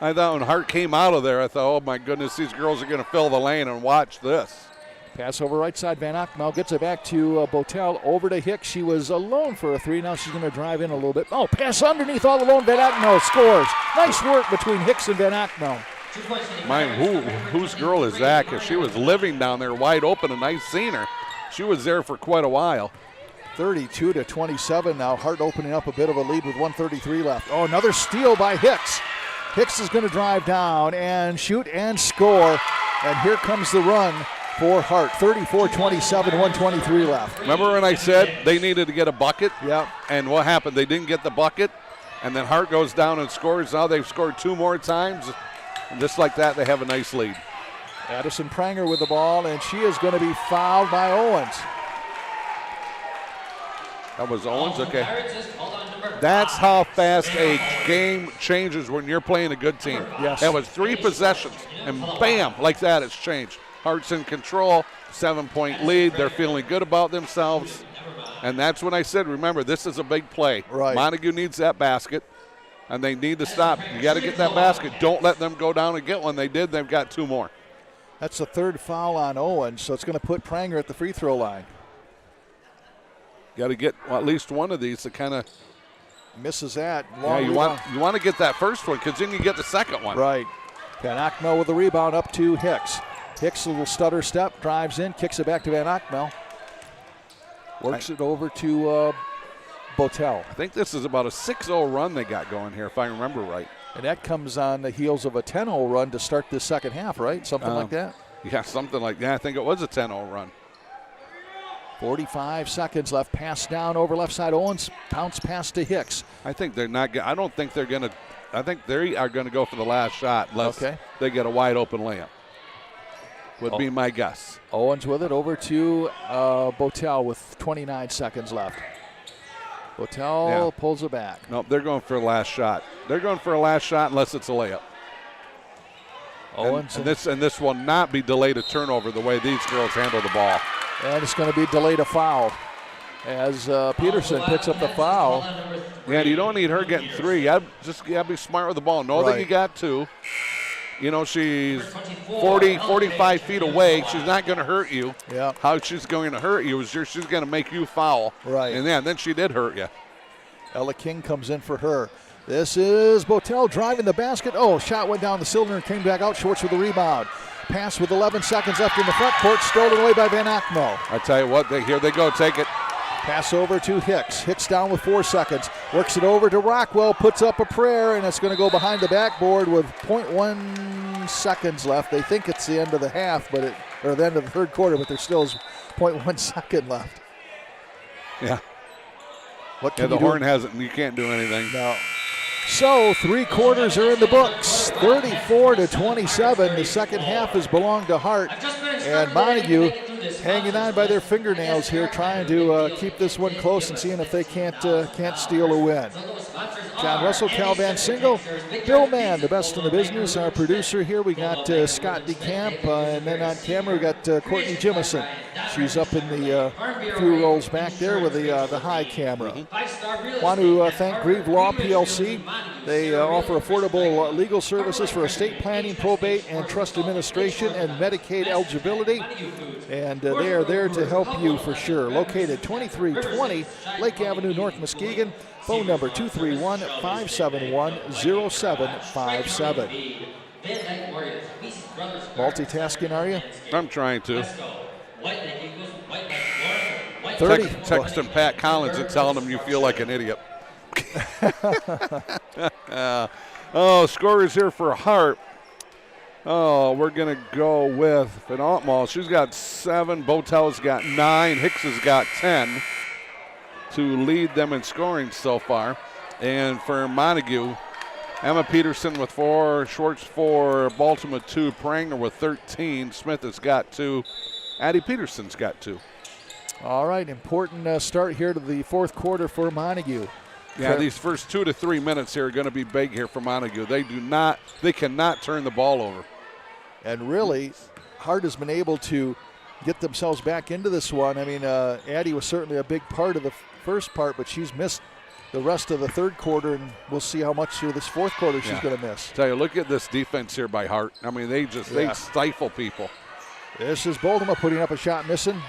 I thought when Hart came out of there, I thought, oh, my goodness, these girls are going to fill the lane and watch this. Pass over right side. Van Ockmel gets it back to Botel. Over to Hicks. She was alone for a 3. Now she's going to drive in a little bit. Oh, pass underneath all alone. Van Ockmel scores. Nice work between Hicks and Van Ockmel. Whose girl is that? Because she was living down there wide open, and I've seen her. She was there for quite a while. 32-27 now. Hart opening up a bit of a lead with 1:33 left. Oh, another steal by Hicks. Hicks is going to drive down and shoot and score. And here comes the run for Hart. 34-27, 1:23 left. Remember when I said they needed to get a bucket? Yep. And what happened? They didn't get the bucket, and then Hart goes down and scores. Now they've scored 2 more times. And just like that, they have a nice lead. Addison Pranger with the ball, and she is going to be fouled by Owens. That was Owens? Okay. That's how fast a game changes when you're playing a good team. Yes. That was 3 possessions, and bam, like that, it's changed. Hart's in control, 7-point lead. They're feeling good about themselves. And that's when I said, remember, this is a big play. Right. Montague needs that basket. and they need to stop. You got to get that basket. Don't let them go down and get one. They did. They've got 2 more. That's the 3rd foul on Owens, so it's going to put Pranger at the free throw line. Got to get at least one of these to kind of misses that. You want to get that first one because then you get the second one. Right. Van Achmel with the rebound up to Hicks. Hicks, a little stutter step, drives in, kicks it back to Van Achmel. Works it over to Botel. I think this is about a 6-0 run they got going here, if I remember right. And that comes on the heels of a 10-0 run to start the second half, right? Something like that? Yeah, something like that. I think it was a 10-0 run. 45 seconds left. Pass down over left side. Owens bounce pass to Hicks. I think they're not. I don't think they're going to. I think they are going to go for the last shot unless they get a wide open layup. Would be my guess. Owens with it over to Botel with 29 seconds left. Botel pulls it back. Nope, they're going for a last shot. They're going for a last shot unless it's a layup. Owens and this will not be delayed a turnover the way these girls handle the ball. And it's going to be delayed a foul as Peterson picks up the foul. Yeah, you don't need her getting 3. You got to be smart with the ball. Know that you got 2. You know, she's 40, 45 feet away. She's not going to hurt you. Yeah. How she's going to hurt you is she's going to make you foul. Right. And then she did hurt you. Ella King comes in for her. This is Botel driving the basket. Oh, shot went down the cylinder and came back out. Schwartz with the rebound. Pass with 11 seconds left in the front court. Stolen away by Van Achmel. I tell you what, here they go. Take it. Pass over to Hicks. Hicks down with 4 seconds. Works it over to Rockwell. Puts up a prayer, and it's going to go behind the backboard with 0.1 seconds left. They think it's the end of the half, or the end of the third quarter, but there still is 0.1 second left. Yeah. What can the horn hasn't. You can't do anything. No. So 3 quarters are in the books. 34-27. The second half has belonged to Hart, and Montague hanging on by their fingernails here, trying to keep this one close and seeing if they can't steal a win. John Russell, Cal Van Single, Bill Mann, the best in the business, our producer here. We got Scott DeCamp, and then on camera we got Courtney Jimison. She's up in the few rows back there with the high camera. Want to thank Grieve Law PLC. They offer affordable legal services for estate planning, probate, and trust administration, and Medicaid eligibility. And they are there to help you for sure. Located 2320 Lake Avenue, North Muskegon. Phone number 231-571-0757. Multitasking, are you? I'm trying to. 30. Texting Pat Collins and telling him you feel like an idiot. Scorers here for Hart. We're going to go with Van Achmel. She's got 7. Botel's got 9. Hicks has got 10 to lead them in scoring so far. And for Montague, Emma Peterson with 4, Schwartz 4, Baltimore 2, Pranger with 13. Smith has got 2. Addie Peterson's got 2. All right, important start here to the fourth quarter for Montague. Yeah, these first 2 to 3 minutes here are going to be big here for Montague. They cannot turn the ball over. And really, Hart has been able to get themselves back into this one. I mean, Addie was certainly a big part of the first part, but she's missed the rest of the third quarter, and we'll see how much of this fourth quarter she's going to miss. Tell you, look at this defense here by Hart. I mean, they stifle people. This is Boldema putting up a shot, missing.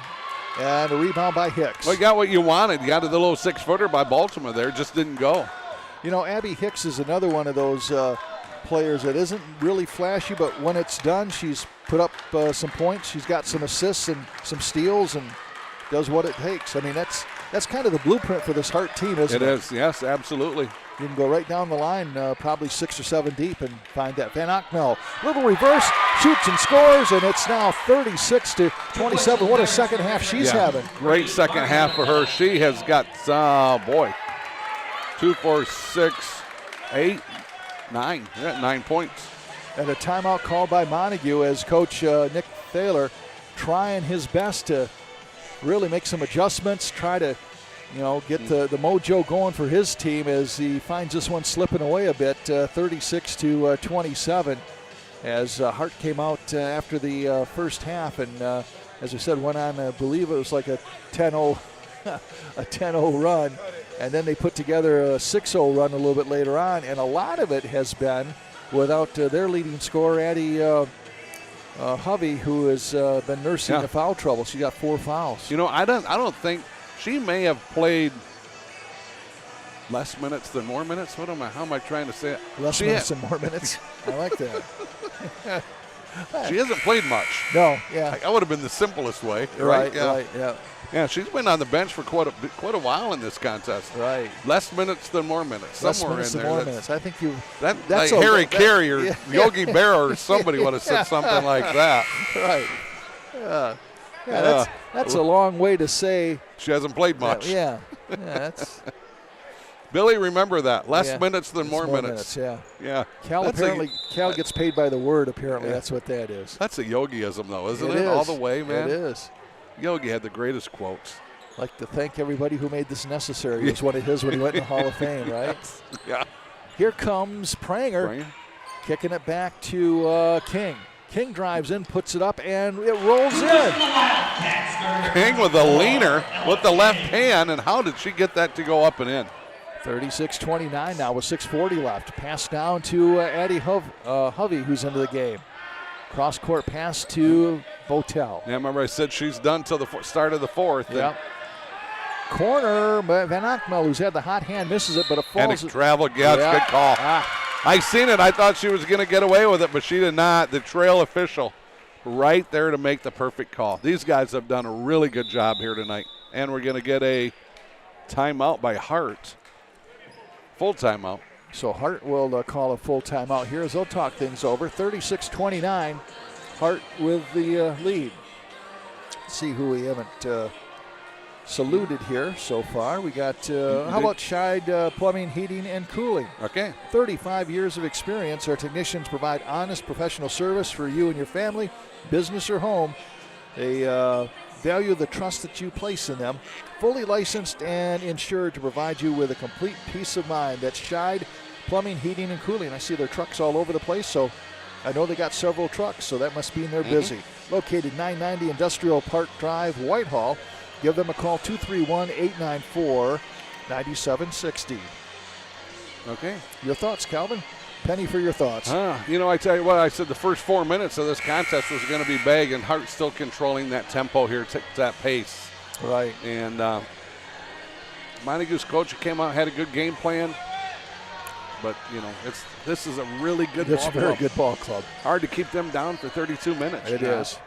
And a rebound by Hicks. Well, you got what you wanted. You got the little 6-footer by Baltimore there. Just didn't go. You know, Abby Hicks is another one of those players that isn't really flashy, but when it's done, she's put up some points. She's got some assists and some steals and does what it takes. I mean, that's kind of the blueprint for this Hart team, isn't it? It is, yes, absolutely. You can go right down the line, probably 6 or 7 deep, and find that. Van Achmel, little reverse, shoots and scores, and it's now 36-27. What a second half she's having. Great second half for her. She has got, 2, 4, 6, 8, 9. Yeah, 9 points. And a timeout called by Montague as Coach Nick Thaler trying his best to really make some adjustments, try to get the mojo going for his team as he finds this one slipping away a bit, 36-27, as Hart came out after the first half and, as I said, went on, I believe it was like a 10-0 run, And then they put together a 6-0 run a little bit later on, and a lot of it has been without their leading scorer, Addie Hovey, who has been nursing the foul trouble. She got 4 fouls. I don't think she may have played less minutes than more minutes. How am I trying to say it? Less minutes than more minutes. I like that. She hasn't played much. No, yeah. That would have been the simplest way. Right, yeah. Yeah, she's been on the bench for quite a while in this contest. Right. Less minutes than more minutes. Less Somewhere minutes in than there. more minutes. I think that's like Harry Carey or Yogi Berra or somebody would have said something like that. Right. That's a long way to say. She hasn't played much. Yeah, that's. Billy, remember that. Less minutes than more minutes. Yeah. Cal gets paid by the word, apparently. Yeah. That's what that is. That's a Yogiism, though, isn't it? All the way, man. It is. Yogi had the greatest quotes. Like to thank everybody who made this necessary. It was one of his when he went in the Hall of Fame, right? Yeah. Here comes Pranger. Kicking it back to King. King drives in, puts it up, and it rolls in. King with a leaner with the left hand, and how did she get that to go up and in? 36-29 now with 6:40 left. Pass down to Addie Hovey, who's into the game. Cross-court pass to Botel. Yeah, remember I said she's done till the start of the fourth. Yep. Corner, Van Achmel, who's had the hot hand, misses it, but it falls. And it traveled. Yeah, it's a good call. I seen it. I thought she was going to get away with it, but she did not. The trail official right there to make the perfect call. These guys have done a really good job here tonight. And we're going to get a timeout by Hart. Full timeout. So Hart will call a full timeout here as they'll talk things over. 36-29, Hart with the lead. Let's see who we haven't saluted here so far. We got, how about Scheid Plumbing, Heating, and Cooling? Okay. 35 years of experience. Our technicians provide honest professional service for you and your family, business or home. They value the trust that you place in them. Fully licensed and insured to provide you with a complete peace of mind. That's Scheid Plumbing, Heating, and Cooling. I see their trucks all over the place, so I know they got several trucks, so that must mean they're busy. Located 990 Industrial Park Drive, Whitehall. Give them a call, 231-894-9760. Okay. Your thoughts, Calvin? Penny for your thoughts. I tell you what, I said the first 4 minutes of this contest was going to be big, and Hart still controlling that tempo here, that pace. Right. And Montague's coach came out, had a good game plan. But, this is a really good ball club. It's a very good ball club. Hard to keep them down for 32 minutes. It is.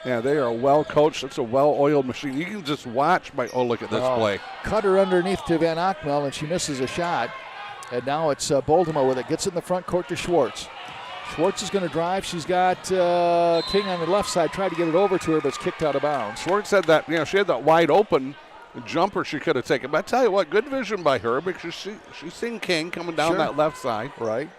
Yeah, they are well coached. It's a well-oiled machine. You can just watch look at this play. Cutter underneath to Van Achmel, and she misses a shot. And now it's Boldema with it. Gets it in the front court to Schwartz. Schwartz is going to drive. She's got King on the left side. Tried to get it over to her, but it's kicked out of bounds. Schwartz had that, she had that wide open jumper she could have taken. But I tell you what, good vision by her because she's seen King coming down that left side. Right.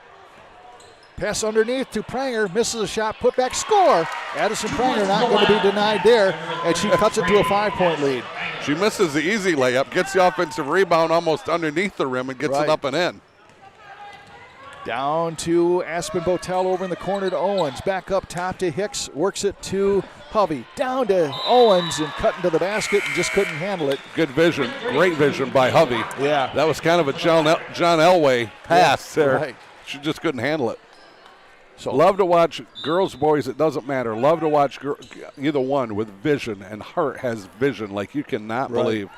Pass underneath to Pranger, misses a shot, put back, score. Addison Pranger not going to be denied there, and she cuts it to a 5-point lead. She misses the easy layup, gets the offensive rebound almost underneath the rim and gets it up and in. Down to Aspen Botel over in the corner to Owens. Back up top to Hicks, works it to Hovey. Down to Owens and cutting to the basket and just couldn't handle it. Good vision, great vision by Hovey. Yeah. That was kind of a John Elway pass there. Right. She just couldn't handle it. So love to watch girls, boys, it doesn't matter. Love to watch either one with vision, and Hart has vision like you cannot believe.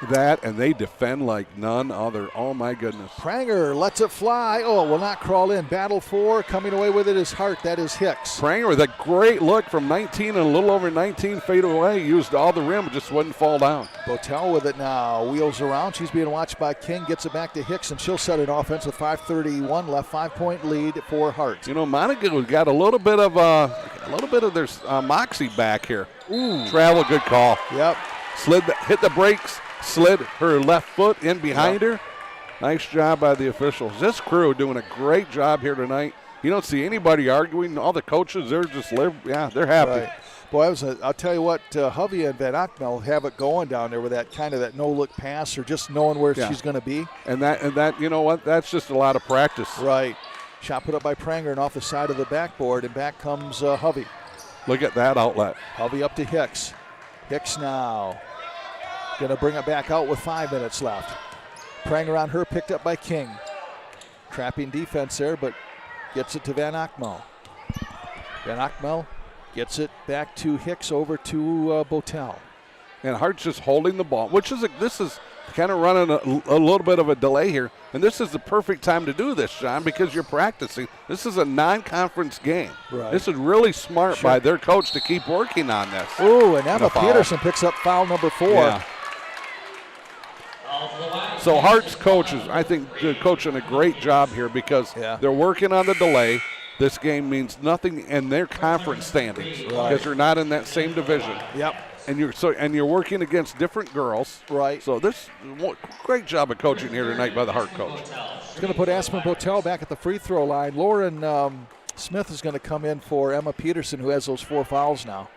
That, and they defend like none other. Oh, my goodness. Pranger lets it fly. Oh, will not crawl in. Battle for, coming away with it is Hart. That is Hicks. Pranger with a great look from 19 and a little over 19, fade away. Used all the rim, just wouldn't fall down. Botel with it now. Wheels around. She's being watched by King. Gets it back to Hicks, and she'll set an offense with 5:31 left. 5-point lead for Hart. Montague got a little bit of their moxie back here. Ooh. Travel, good call. Yep. Hit the brakes. Slid her left foot in behind her. Nice job by the officials. This crew doing a great job here tonight. You don't see anybody arguing. All the coaches, they're happy. Right. Boy, I'll tell you what, Hovey and Van Achmel have it going down there with that no-look pass or just knowing where she's going to be. And that, you know what, that's just a lot of practice. Right. Shot put up by Pranger and off the side of the backboard, and back comes Hovey. Look at that outlet. Hovey up to Hicks. Hicks now going to bring it back out with 5 minutes left. Pranger on her, picked up by King. Trapping defense there, but gets it to Van Achmel. Van Achmel gets it back to Hicks, over to Botel. And Hart's just holding the ball, which is this is kind of running a little bit of a delay here. And this is the perfect time to do this, John, because you're practicing. This is a non-conference game. Right. This is really smart by their coach to keep working on this. Ooh, and Emma Peterson picks up foul number 4. Yeah. So Hart's coaches, I think, they're coaching a great job here because they're working on the delay. This game means nothing in their conference standings because they're not in that same division. Yep. And you're working against different girls. Right. So this great job of coaching here tonight by the Hart coach. It's going to put Aspen Botel back at the free throw line. Lauren Smith is going to come in for Emma Peterson, who has those 4 fouls now.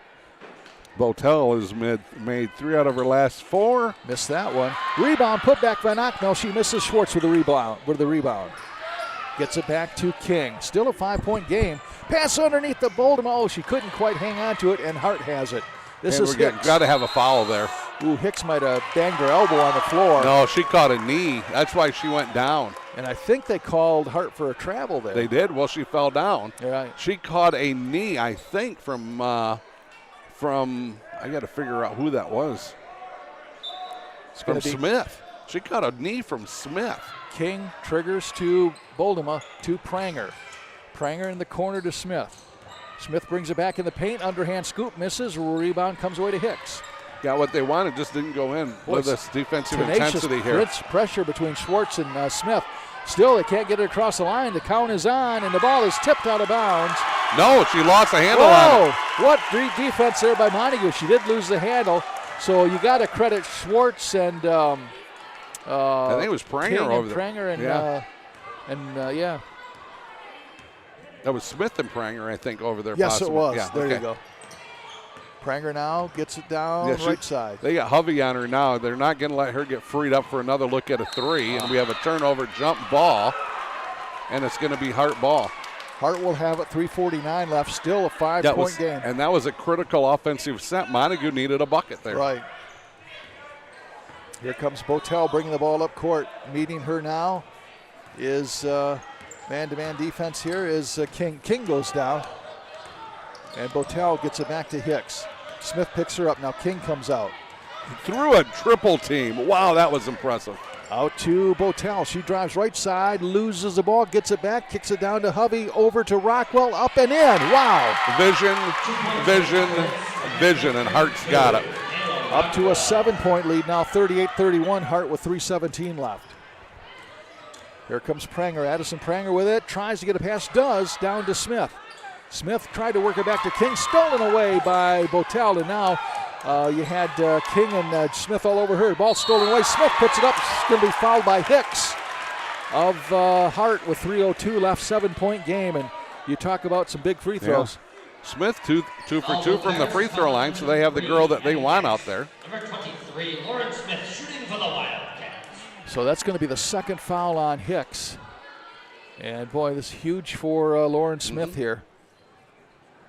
Botel has made 3 out of her last 4. Missed that one. Rebound, put back Van Achmel. She misses Schwartz with the rebound. Gets it back to King. Still a 5-point game. Pass underneath the Boldham. Oh, she couldn't quite hang on to it, and Hart has it. This is Hicks. Got to have a foul there. Ooh, Hicks might have banged her elbow on the floor. No, she caught a knee. That's why she went down. And I think they called Hart for a travel there. They did. Well, she fell down. Right. She caught a knee, I think, from I got to figure out who that was. From Smith. She caught a knee from Smith. King triggers to Boldema to Pranger. Pranger in the corner to Smith. Smith brings it back in the paint. Underhand scoop, misses. Rebound comes away to Hicks. Got what they wanted, just didn't go in with this defensive intensity here. Pressure between Schwartz and Smith. Still, they can't get it across the line. The count is on, and the ball is tipped out of bounds. No, she lost the handle on it. What defense there by Montague. She did lose the handle, so you got to credit Schwartz and I think it was Pranger over there. Pranger and yeah. That was Smith and Pranger, I think, over there. Yes, possibly. It was. Yeah, there you go. Pranger now gets it down right side. They got Hovey on her now. They're not going to let her get freed up for another look at a 3. And we have a turnover jump ball, and it's going to be Hart ball. Hart will have it. 3:49 left. Still a 5-point game. And that was a critical offensive set. Montague needed a bucket there. Right. Here comes Botel bringing the ball up court. Meeting her now is man-to-man defense here is King. King goes down. And Botel gets it back to Hicks. Smith picks her up. Now King comes out. Through a triple team. Wow, that was impressive. Out to Botel. She drives right side, loses the ball, gets it back, kicks it down to Hovey, over to Rockwell, up and in. Wow. Vision, and Hart's got it. Up to a 7-point lead now, 38-31. Hart with 3:17 left. Here comes Pranger. Addison Pranger with it. Tries to get a pass. Does. Down to Smith. Smith tried to work it back to King. Stolen away by Botel. And now you had King and Smith all over her. Ball stolen away. Smith puts it up. It's going to be fouled by Hicks of Hart with 3:02 left. 7-point game. And you talk about some big free throws. Yeah. Smith, two for 2 from the free throw line, so they have the girl that they want out there. Number 23, Lauren Smith, shooting for the Wildcats. So that's going to be the second foul on Hicks. And boy, this is huge for Lauren Smith here.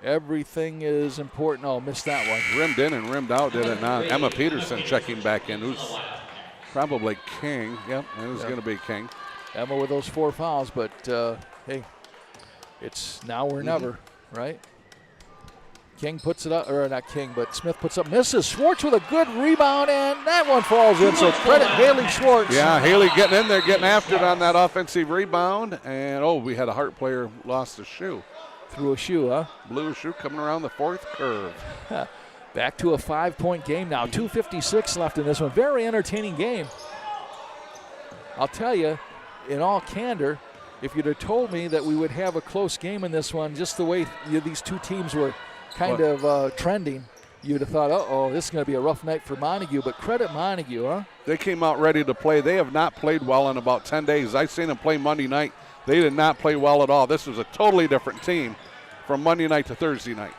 Everything is important. Oh, missed that one. Rimmed in and rimmed out, did it not? Emma Peterson checking back in, who's probably King. Yep, it was going to be King. Emma with those 4 fouls, but hey, it's now or never, right? King puts it up, or not King, but Smith puts up, misses. Schwartz with a good rebound, and that one falls in. So credit Haley Schwartz. Yeah, Haley getting in there, getting after it on that offensive rebound. And, we had a Hart player lost a shoe. Threw a shoe, huh? Blew a shoe coming around the 4th curve. Back to a 5-point game now. 2:56 left in this one. Very entertaining game. I'll tell you, in all candor, if you'd have told me that we would have a close game in this one, just the way these two teams were kind of trending, you'd have thought, this is going to be a rough night for Montague. But credit Montague, huh? They came out ready to play. They have not played well in about 10 days. I've seen them play Monday night. They did not play well at all. This was a totally different team from Monday night to Thursday night.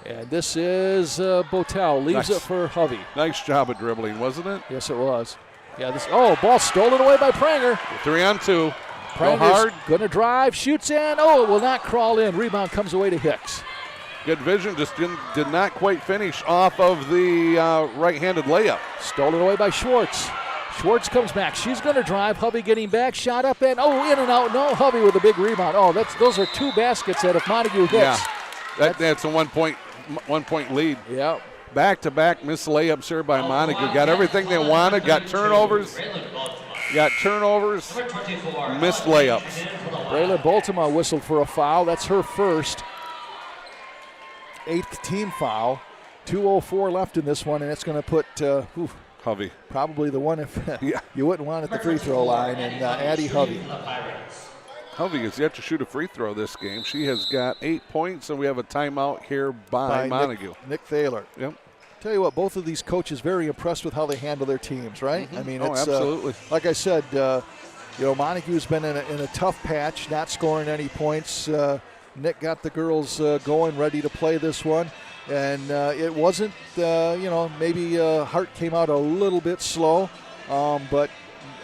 And this is Botel. Leaves it for Hovey. Nice job of dribbling, wasn't it? Yes, it was. Yeah. Ball stolen away by Pranger. 3-on-2. Pranger's going to drive, shoots in. It will not crawl in. Rebound comes away to Hicks. Good vision, just did not quite finish off of the right-handed layup. Stolen away by Schwartz. Schwartz comes back. She's going to drive. Hovey getting back. Shot up and, in and out. No, Hovey with a big rebound. Those are 2 baskets that if Montague hits. Yeah, that's a 1 point lead. Yeah. Back-to-back missed layups here by Montague. Got everything they wanted. Got turnovers. Missed layups. Braylon Baltimore whistled for a foul. That's her first. 8th team foul. 2:04 left in this one, and it's going to put Hovey. Probably the one if you wouldn't want at the free throw line, and Addie Hovey. Hovey has yet to shoot a free throw this game. She has got 8 points, and we have a timeout here by Montague. Nick Thaler. Yep. Tell you what, both of these coaches very impressed with how they handle their teams, right? Mm-hmm. I mean, it's absolutely. Like I said, Montague's been in a tough patch, not scoring any points. Nick got the girls going, ready to play this one. And it wasn't, maybe Hart came out a little bit slow. But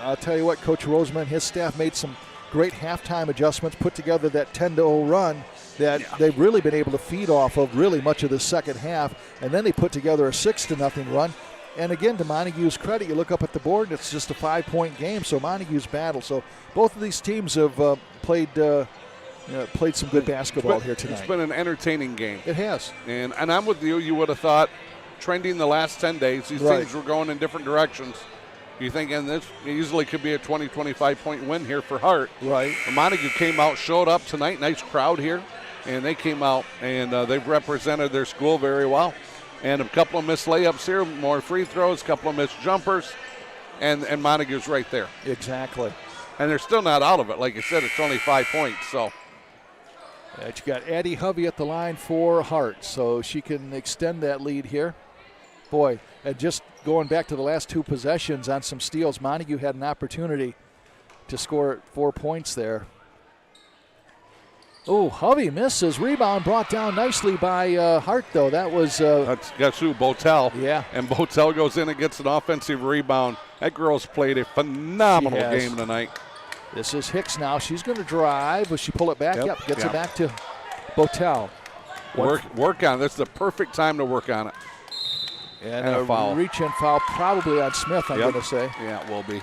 I'll tell you what, Coach Roseman and his staff made some great halftime adjustments, put together that 10-0 run that they've really been able to feed off of really much of the second half. And then they put together a 6-0 run. And again, to Montague's credit, you look up at the board, and it's just a 5-point game. So Montague's battled. So both of these teams have played some good basketball here tonight. It's been an entertaining game. It has. And I'm with you. You would have thought, trending the last 10 days, these teams were going in different directions. You thinking this easily could be a 20, 25-point win here for Hart. Right. And Montague came out, showed up tonight. Nice crowd here. And they came out, and they've represented their school very well. And a couple of missed layups here, more free throws, a couple of missed jumpers, and Montague's right there. Exactly. And they're still not out of it. Like you said, it's only 5 points, so. You got Addie Hovey at the line for Hart, so she can extend that lead here. Boy, and just going back to the last 2 possessions on some steals, Montague had an opportunity to score 4 points there. Oh, Hovey misses. Rebound brought down nicely by Hart, though. That was... That's who, Botel. Yeah. And Botel goes in and gets an offensive rebound. That girl's played a phenomenal game tonight. This is Hicks now. She's going to drive. Will she pull it back? Yep. Gets it back to Botel. Work on it. This is the perfect time to work on it. And a foul. Reach-in foul probably on Smith, I'm going to say. Yeah, it will be.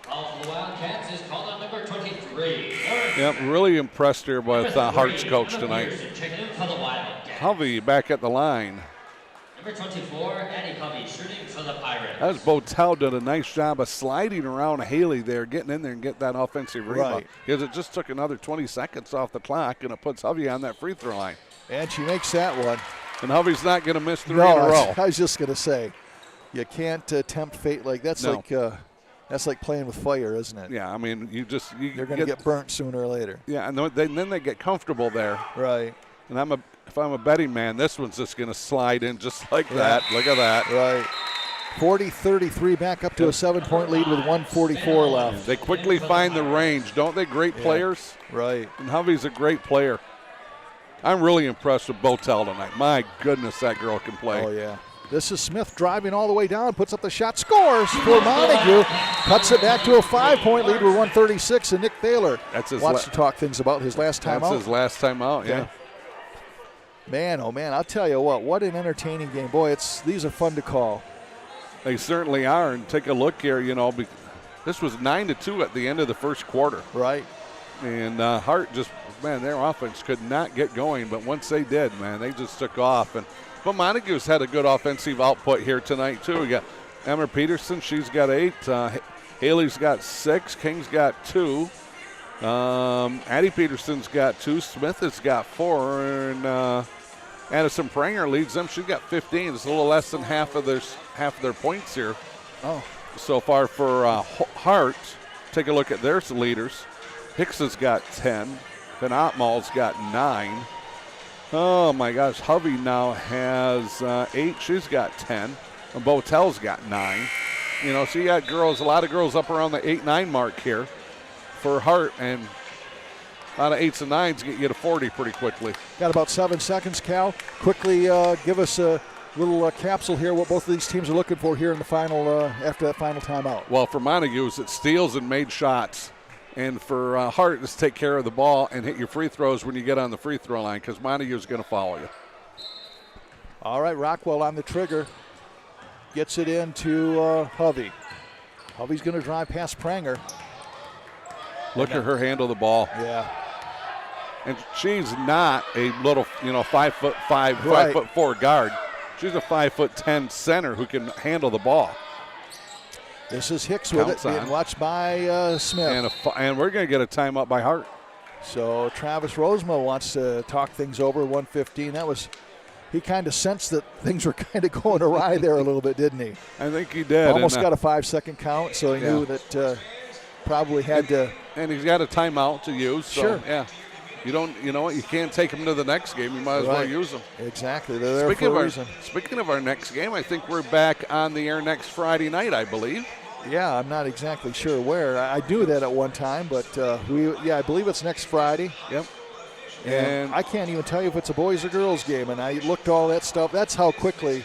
Foul for the Wildcats is called on number 23. Yep, really impressed here with Hart's coach tonight. Hovey back at the line. Number 24, Addie Hovey, shooting for the Pirates. As Botel did a nice job of sliding around Haley there, getting in there and get that offensive rebound. Because it just took another 20 seconds off the clock, and it puts Hovey on that free throw line. And she makes that one. And Hovey's not going to miss 3 in a row. I was just going to say, you can't tempt fate like that's like playing with fire, isn't it? Yeah, I mean, you're going to get burnt sooner or later. Yeah, and then they get comfortable there. Right. And if I'm a betting man, this one's just going to slide in just like that. Look at that. Right. 40-33, back up to a 7-point lead with 1:44 left. They quickly find the range, don't they? Great players. Right. And Hovey's a great player. I'm really impressed with Botel tonight. My goodness, that girl can play. Oh, yeah. This is Smith driving all the way down, puts up the shot, scores for Montague. Cuts it back to a 5-point lead with 1:36, and Nick Thaler wants to talk things about his last time out. That's his last time out, yeah. Man, oh man, I'll tell you what an entertaining game. Boy, these are fun to call. They certainly are, and take a look here, this was 9-2 at the end of the first quarter. Right. And Hart their offense could not get going, but once they did, man, they just took off. But Montague's had a good offensive output here tonight, too. We got Emma Peterson, she's got 8. Haley's got 6. King's got 2. Addie Peterson's got 2. Smith has got 4. And Addison Pranger leads them. She's got 15. It's a little less than half of their points here. Oh. So far for Hart. Take a look at their leaders. Hicks has got 10. Van Ottmal's got 9. Oh, my gosh. Hovey now has 8. She's got 10. And Botel's got 9. So you got a lot of girls up around the 8-9 mark here for Hart. And a lot of 8s and 9s get you to 40 pretty quickly. Got about 7 seconds, Cal. Quickly give us a little capsule here, what both of these teams are looking for here in the final, after that final timeout. Well, for Montague, it's steals and made shots. And for Hart, just take care of the ball and hit your free throws when you get on the free throw line, because Montague's going to follow you. All right, Rockwell on the trigger. Gets it into Hovey. Hovey's going to drive past Pranger. Look at her handle the ball. Yeah. And she's not a little, 5'5", Right. 5'4" guard. She's a 5'10" center who can handle the ball. This is Hicks with it, being watched by Smith. And we're going to get a timeout by Hart. So Travis Rosema wants to talk things over, 1:15. He kind of sensed that things were kind of going awry there a little bit, didn't he? I think he did. Almost got a 5-second count, so he knew that probably had to. And he's got a timeout to use. So, sure. Yeah. You can't take him to the next game. You might as well use them. Exactly. They're there for a reason. Speaking of our next game, I think we're back on the air next Friday night, I believe. Yeah, I'm not exactly sure where. I knew that at one time, but I believe it's next Friday. Yep. And I can't even tell you if it's a boys or girls game. And I looked all that stuff. That's how quickly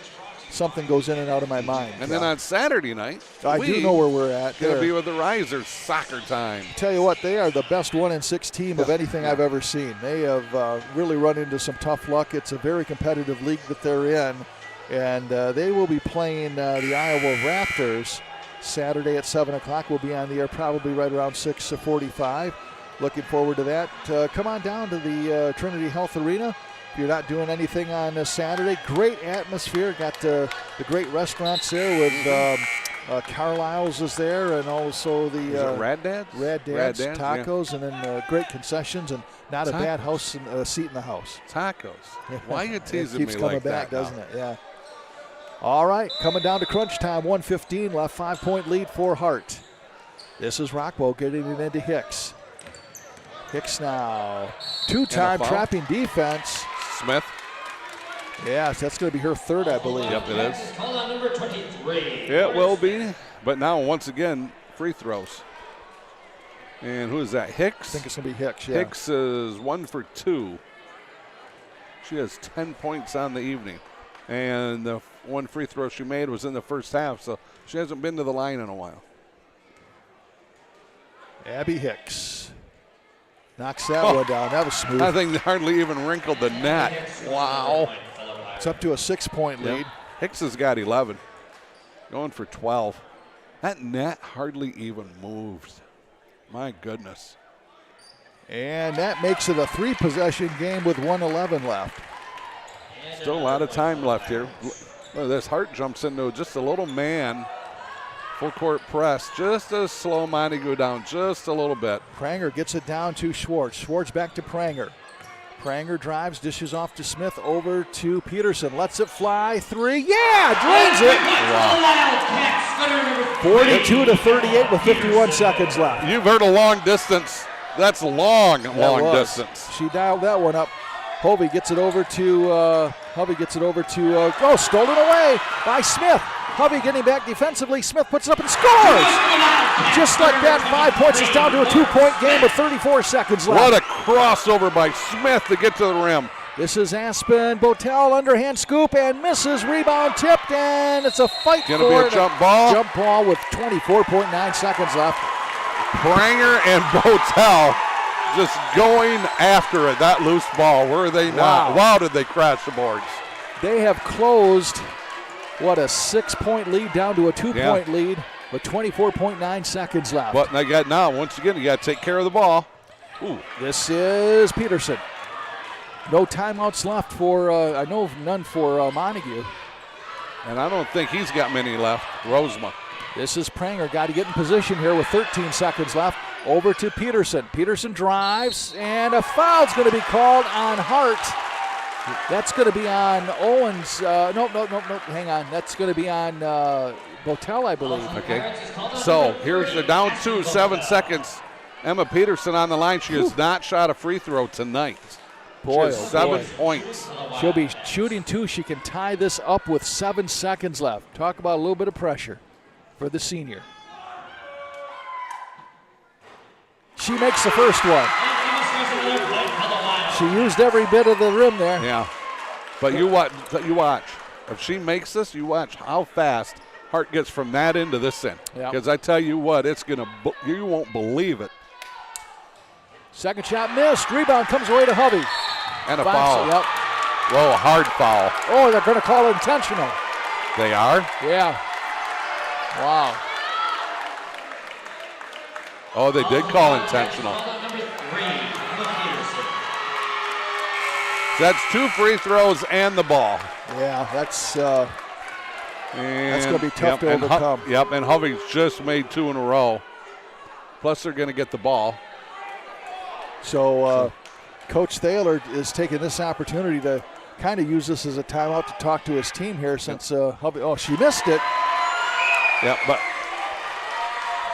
something goes in and out of my mind. And then on Saturday night, I do know where we're at. Going to be with the Risers soccer time. Tell you what, they are the best 1-6 team of anything I've ever seen. They have really run into some tough luck. It's a very competitive league that they're in. And they will be playing the Iowa Raptors Saturday at 7 o'clock. We'll be on the air probably right around 6:45. Looking forward to that. Come on down to the Trinity Health Arena. If you're not doing anything on Saturday, great atmosphere. Got the great restaurants there with Carlisle's is there, and also the Rad Dad's? Rad Dad's tacos, and then great concessions, and not a bad seat in the house. Tacos. Why are you teasing me like that? Keeps coming back, doesn't it? Yeah. All right, coming down to crunch time, 1:15 left, 5-point lead for Hart. This is Rockwell getting it into Hicks. Hicks now, two-time trapping defense. Smith. Yes, that's going to be her third, I believe. Yep, it is. Call on number 23. It will be, but now once again, free throws. And who is that, Hicks? I think it's going to be Hicks, yeah. Hicks is 1 for 2. She has 10 points on the evening. And the one free throw she made was in the first half, so she hasn't been to the line in a while. Abby Hicks knocks that one down. That was smooth. I think they hardly even wrinkled the net. Wow. It's up to a 6-point lead. Hicks has got 11, going for 12. That net hardly even moved. My goodness. And that makes it a 3-possession game with 1:11 left. Still a lot of time left here. Look, this Hart jumps into just a little man. Full court press, just to slow Montague down just a little bit. Pranger gets it down to Schwartz. Schwartz back to Pranger. Pranger drives, dishes off to Smith, over to Peterson. Lets it fly, 3. Yeah, drains it. Wow. 42-38 with 51 seconds left. You've heard a long distance. That's long distance. She dialed that one up. Hovey gets it over to stolen away by Smith. Hovey getting back defensively. Smith puts it up and scores. Just like that, 5 points is down to a 2-point game with 34 seconds left. What a crossover by Smith to get to the rim. This is Aspen Botel, underhand scoop and misses. Rebound tipped, and it's a fight for a jump ball. Jump ball with 24.9 seconds left. Pranger and Botel just going after it, that loose ball. Were they not? Wow, did they crash the boards. They have closed, a 6-point lead down to a 2-point lead with 24.9 seconds left. But once again, you got to take care of the ball. Ooh. This is Peterson. No timeouts left for, I know of none for Montague. And I don't think he's got many left. Rosema. This is Pranger. Got to get in position here with 13 seconds left. Over to Peterson. Peterson drives, and a foul's going to be called on Hart. That's going to be on Owens. No, hang on. That's going to be on Botel, I believe. Okay. So here's the down 2, 7 seconds. Emma Peterson on the line. She has not shot a free throw tonight. Boy, she has 7 points. She'll be shooting 2. She can tie this up with 7 seconds left. Talk about a little bit of pressure for the senior. She makes the first one. She used every bit of the rim there. Yeah. But you watch. If she makes this, you watch how fast Hart gets from that end to this end. Because I tell you what, you won't believe it. Second shot missed. Rebound comes away to Hovey. And a foul. Yep. Whoa, a hard foul. Oh, they're going to call it intentional. They are? Yeah. Wow. Oh, they did call intentional. That's 2 free throws and the ball. Yeah, that's going to be tough to overcome. And Hovey's just made 2 in a row. Plus, they're going to get the ball. So Coach Thaler is taking this opportunity to kind of use this as a timeout to talk to his team here since Hovey. Oh, she missed it. Yeah, but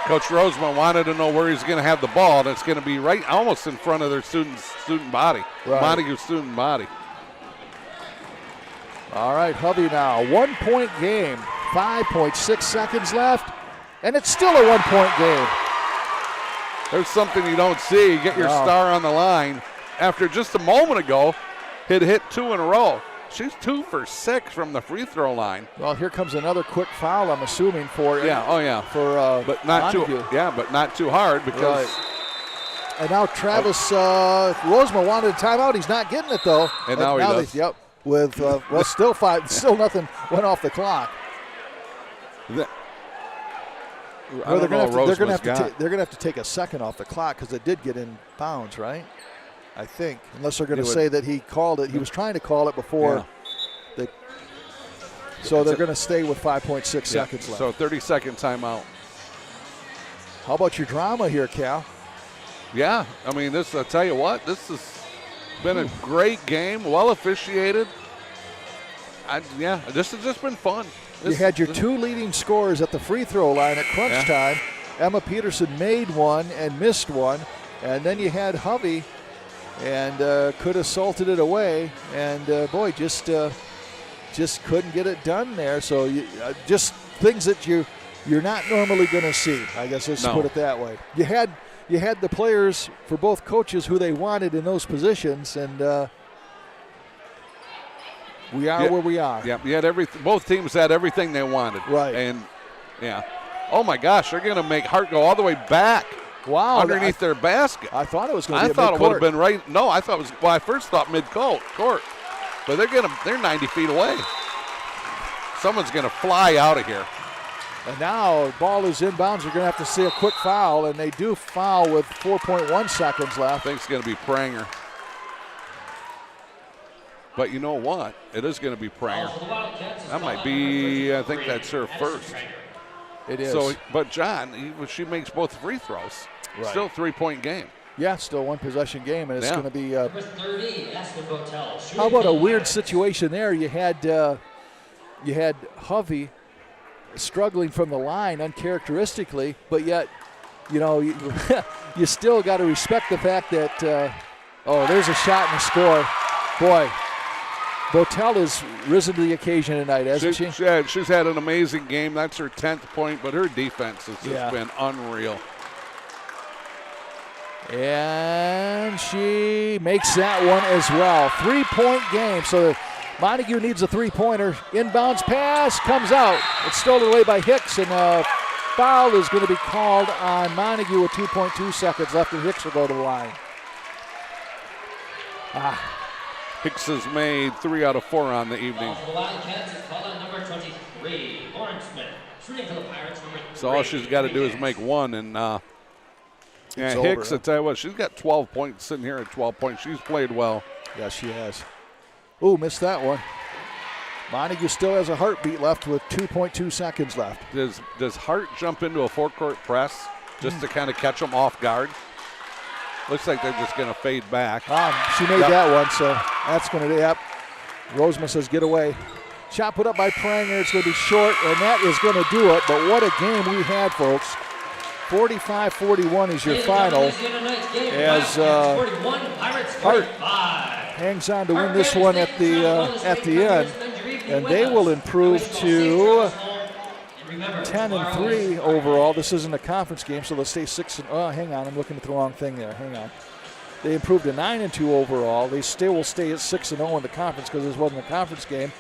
Coach Roseman wanted to know where he's going to have the ball, and it's going to be right almost in front of their student body, right. Montague student body. All right, Hovey now, 1-point game, 5.6 seconds left, and it's still a 1-point game. There's something you don't see. You get your star on the line. After just a moment ago, he'd hit 2 in a row. She's 2 for 6 from the free throw line. Well, here comes anher quick foul, I'm assuming, for but not Montague. but not too hard because. Right. And now Travis Roseman wanted a timeout. He's not getting it though. And now he does. Yep. With still 5, still nothing went off the clock. They're going to have to take a second off the clock because it did get in bounds, right? I think, unless they're going to say that he called it. He was trying to call it before. Yeah. So they're going to stay with 5.6 seconds left. So 30-second timeout. How about your drama here, Cal? Yeah, I mean, I'll tell you what, this has been a great game, well officiated. This has just been fun. You had your 2 leading scorers at the free throw line at crunch time. Emma Peterson made one and missed one. And then you had Hovey and could have salted it away. And, just couldn't get it done there. So just things that you're not normally going to see, I guess let's put it that way. You had the players for both coaches who they wanted in those positions, and we are where we are. Yeah, you had everything. Both teams had everything they wanted. Right. And, oh, my gosh, they're going to make Hart go all the way back. Wow. Underneath their basket. I thought it was going to be I thought it would have been right. No, I thought it was. Well, I first thought mid-court. But they're 90 feet away. Someone's going to fly out of here. And now ball is inbounds. You're going to have to see a quick foul, and they do foul with 4.1 seconds left. I think it's going to be Pranger. But you know what? It is going to be Pranger. That might be, I think that's her first. It is. So, but John, she makes both free throws. Right. Still 3-point game. Yeah, still 1-possession game, and it's going to be. How about a weird situation there? You had Hovey struggling from the line uncharacteristically, but yet, you still got to respect the fact that. There's a shot and a score. Boy, Botel has risen to the occasion tonight, hasn't she? She's had an amazing game. That's her 10th point, but her defense has just been unreal. And she makes that one as well. 3-point game. So Montague needs a 3-pointer. Inbounds pass comes out. It's stolen away by Hicks, and a foul is going to be called on Montague with 2.2 seconds left, and Hicks will go to the line. Hicks has made 3 out of 4 on the evening. So all she's got to do is make one, and Hicks, I tell you what, she's got 12 points, sitting here at 12 points. She's played well. Yes, she has. Ooh, missed that one. Montague still has a heartbeat left with 2.2 seconds left. Does Hart jump into a forecourt press just to kind of catch them off guard? Looks like they're just going to fade back. She made that one, so that's going to, Roseman says get away. Shot put up by Pranger. It's going to be short, and that is going to do it. But what a game we had, folks. 45-41 is your final. As Hart hangs on to win this one at the end, and they will improve to 10-3 overall. This isn't a conference game, so they'll stay 6. Hang on, I'm looking at the wrong thing there. Hang on. They improved to 9-2 overall. They still will stay at 6-0 in the conference because this wasn't a conference game.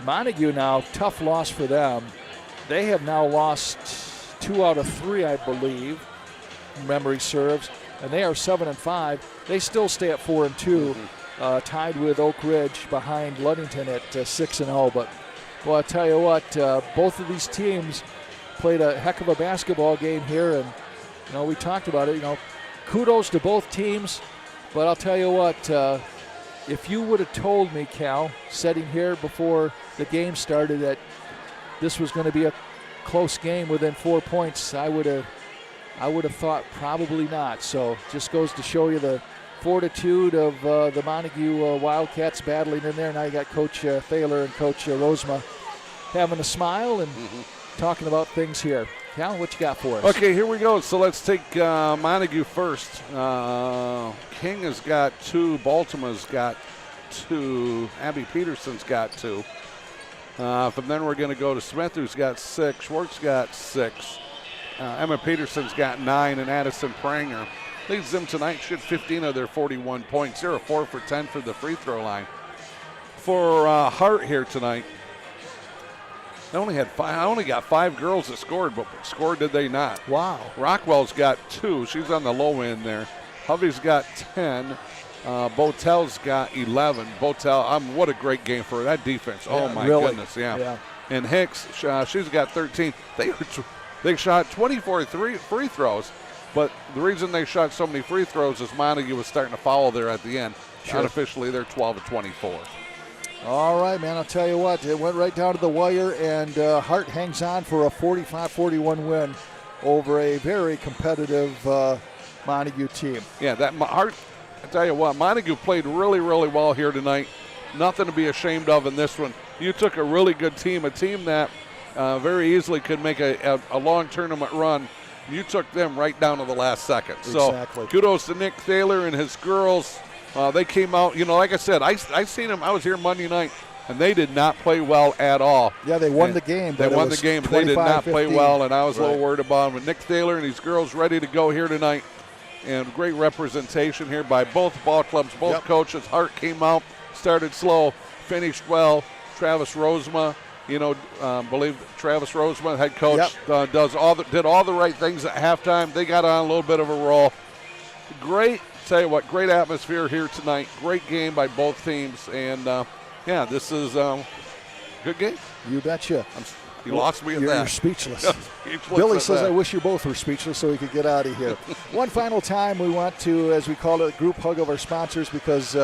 Montague now, tough loss for them. They have now lost 2 out of 3, I believe. Memory serves. and they are 7-5. They still stay at 4-2, tied with Oak Ridge behind Ludington at 6-0. But well, I tell you what, both of these teams played a heck of a basketball game here, and we talked about it. Kudos to both teams. But I'll tell you what, if you would have told me, Cal, sitting here before the game started, that this was going to be a close game within 4 points, I would have thought probably not. So just goes to show you the fortitude of the Montague Wildcats battling in there. Now you got Coach Thaler and Coach Rosema having a smile and talking about things here. Cal, what you got for us? Okay, here we go. So let's take Montague first. King has got 2. Baltimore's got 2. Abby Peterson's got 2. From then we're going to go to Smith, who's got 6. Schwartz got 6. Emma Peterson's got 9, and Addison Pranger leads them tonight. Shoot 15 of their 41 points. They're 4 for 10 for the free throw line. For Hart here tonight, I only got 5 girls that scored, but scored did they not? Wow. Rockwell's got 2. She's on the low end there. Hovey's got 10. Botel's got 11. Botel, what a great game for her. That defense. Oh, my goodness. Yeah. And Hicks, she's got 13. They shot 24 free throws, but the reason they shot so many free throws is Montague was starting to foul there at the end. Sure. Unofficially, they're 12 of 24. All right, man, I'll tell you what. It went right down to the wire, and Hart hangs on for a 45-41 win over a very competitive Montague team. Yeah, that Hart, I tell you what, Montague played really, really well here tonight. Nothing to be ashamed of in this one. You took a really good team, a team that very easily could make a long tournament run. You took them right down to the last second. Exactly. So kudos to Nick Thaler and his girls. They came out, like I said, I seen them. I was here Monday night, and they did not play well at all. Yeah, they won the game. They won the game, but they did not play well, and I was a little worried about them. But Nick Thaler and these girls ready to go here tonight, and great representation here by both ball clubs, both coaches. Hart came out, started slow, finished well. Travis Rosema, believe Travis Rosema, head coach, did all the right things at halftime. They got on a little bit of a roll. Great. Tell you what, great atmosphere here tonight. Great game by both teams, and this is a good game. You betcha. You lost me at that. You're speechless. Billy says, I wish you both were speechless so we could get out of here. One final time, we want to, as we call it, a group hug of our sponsors because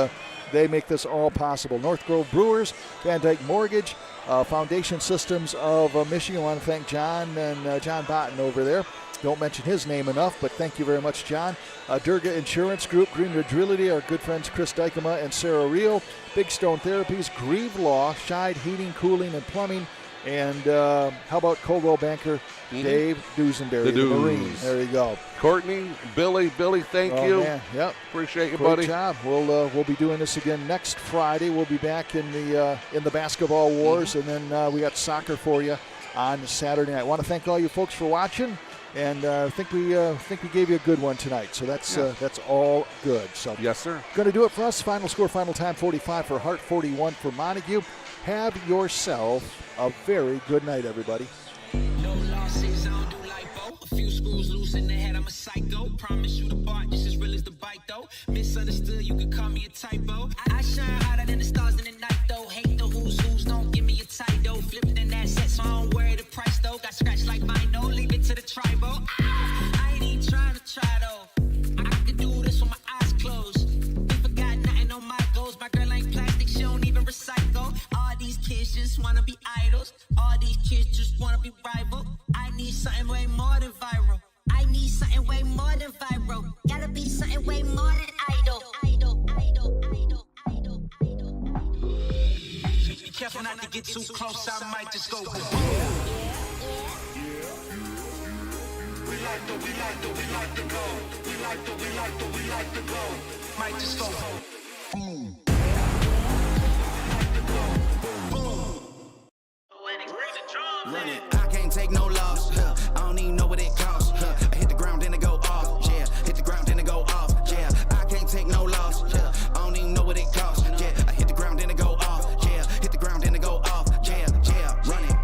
they make this all possible. North Grove Brewers, Van Dyke Mortgage, Foundation Systems of Michigan. I want to thank John and John Botten over there. Don't mention his name enough, but thank you very much, John. Durga Insurance Group, Greenridge Realty, our good friends Chris Dykema and Sarah Reel. Big Stone Therapies, Grieve Law, Scheid Heating, Cooling, and Plumbing. And how about Coldwell Banker, Dave Dusenberry, the Marine. There you go. Courtney, Billy, thank you. Man. Yep. Appreciate you, Great buddy. Job. We'll be doing this again next Friday. We'll be back in the basketball wars, and then we got soccer for you on Saturday night. I want to thank all you folks for watching. And I think we gave you a good one tonight, so that's all good. So yes, sir. Going to do it for us. Final score, final time, 45 for Hart, 41 for Montague. Have yourself a very good night, everybody. No losses, I don't do lipo. A few screws loose in the head, I'm a psycho. Promise you the bar, just as real as the bite, though. Misunderstood, you could call me a typo. I shine hotter than the stars in the night, though. Hate the who's, don't give me a title. Flipping an asset, so I don't worry the price, though. Got scratched like mine, no, leave it to the tribal. I ain't even trying to try, though. I could do this with my eyes closed. If I got nothing on my goals, my girl ain't plastic, she don't even recycle. All these kids just wanna be idols. All these kids just wanna be rival. I need something way more than viral. I need something way more than viral. Gotta be something way more than idol. Be careful not to get too close, I might just go. We like to go. Might just go. Boom. Run it. I can't take no loss. I don't even know what it costs. I hit the ground, then it go off. Yeah, hit the ground, then it go off. Yeah, I can't take no loss. I don't even know what it costs. Yeah, I hit the ground, then it go off. Yeah, hit the ground, then it go off. Yeah, run it.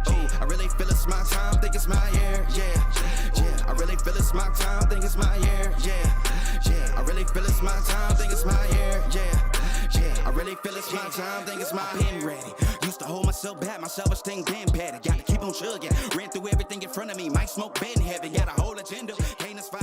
Ooh, I really feel it's my time, think it's my year. Yeah, I really feel it's it's my time, think it's my year, yeah. I really feel it's my time, think it's my year, yeah. I really feel it's my time, think it's my pen ready. Used to hold myself back, my self-esteem been petty. Gotta keep on chugging, ran through everything in front of me, might smoke bed heavy. Got a whole agenda, can't inspire.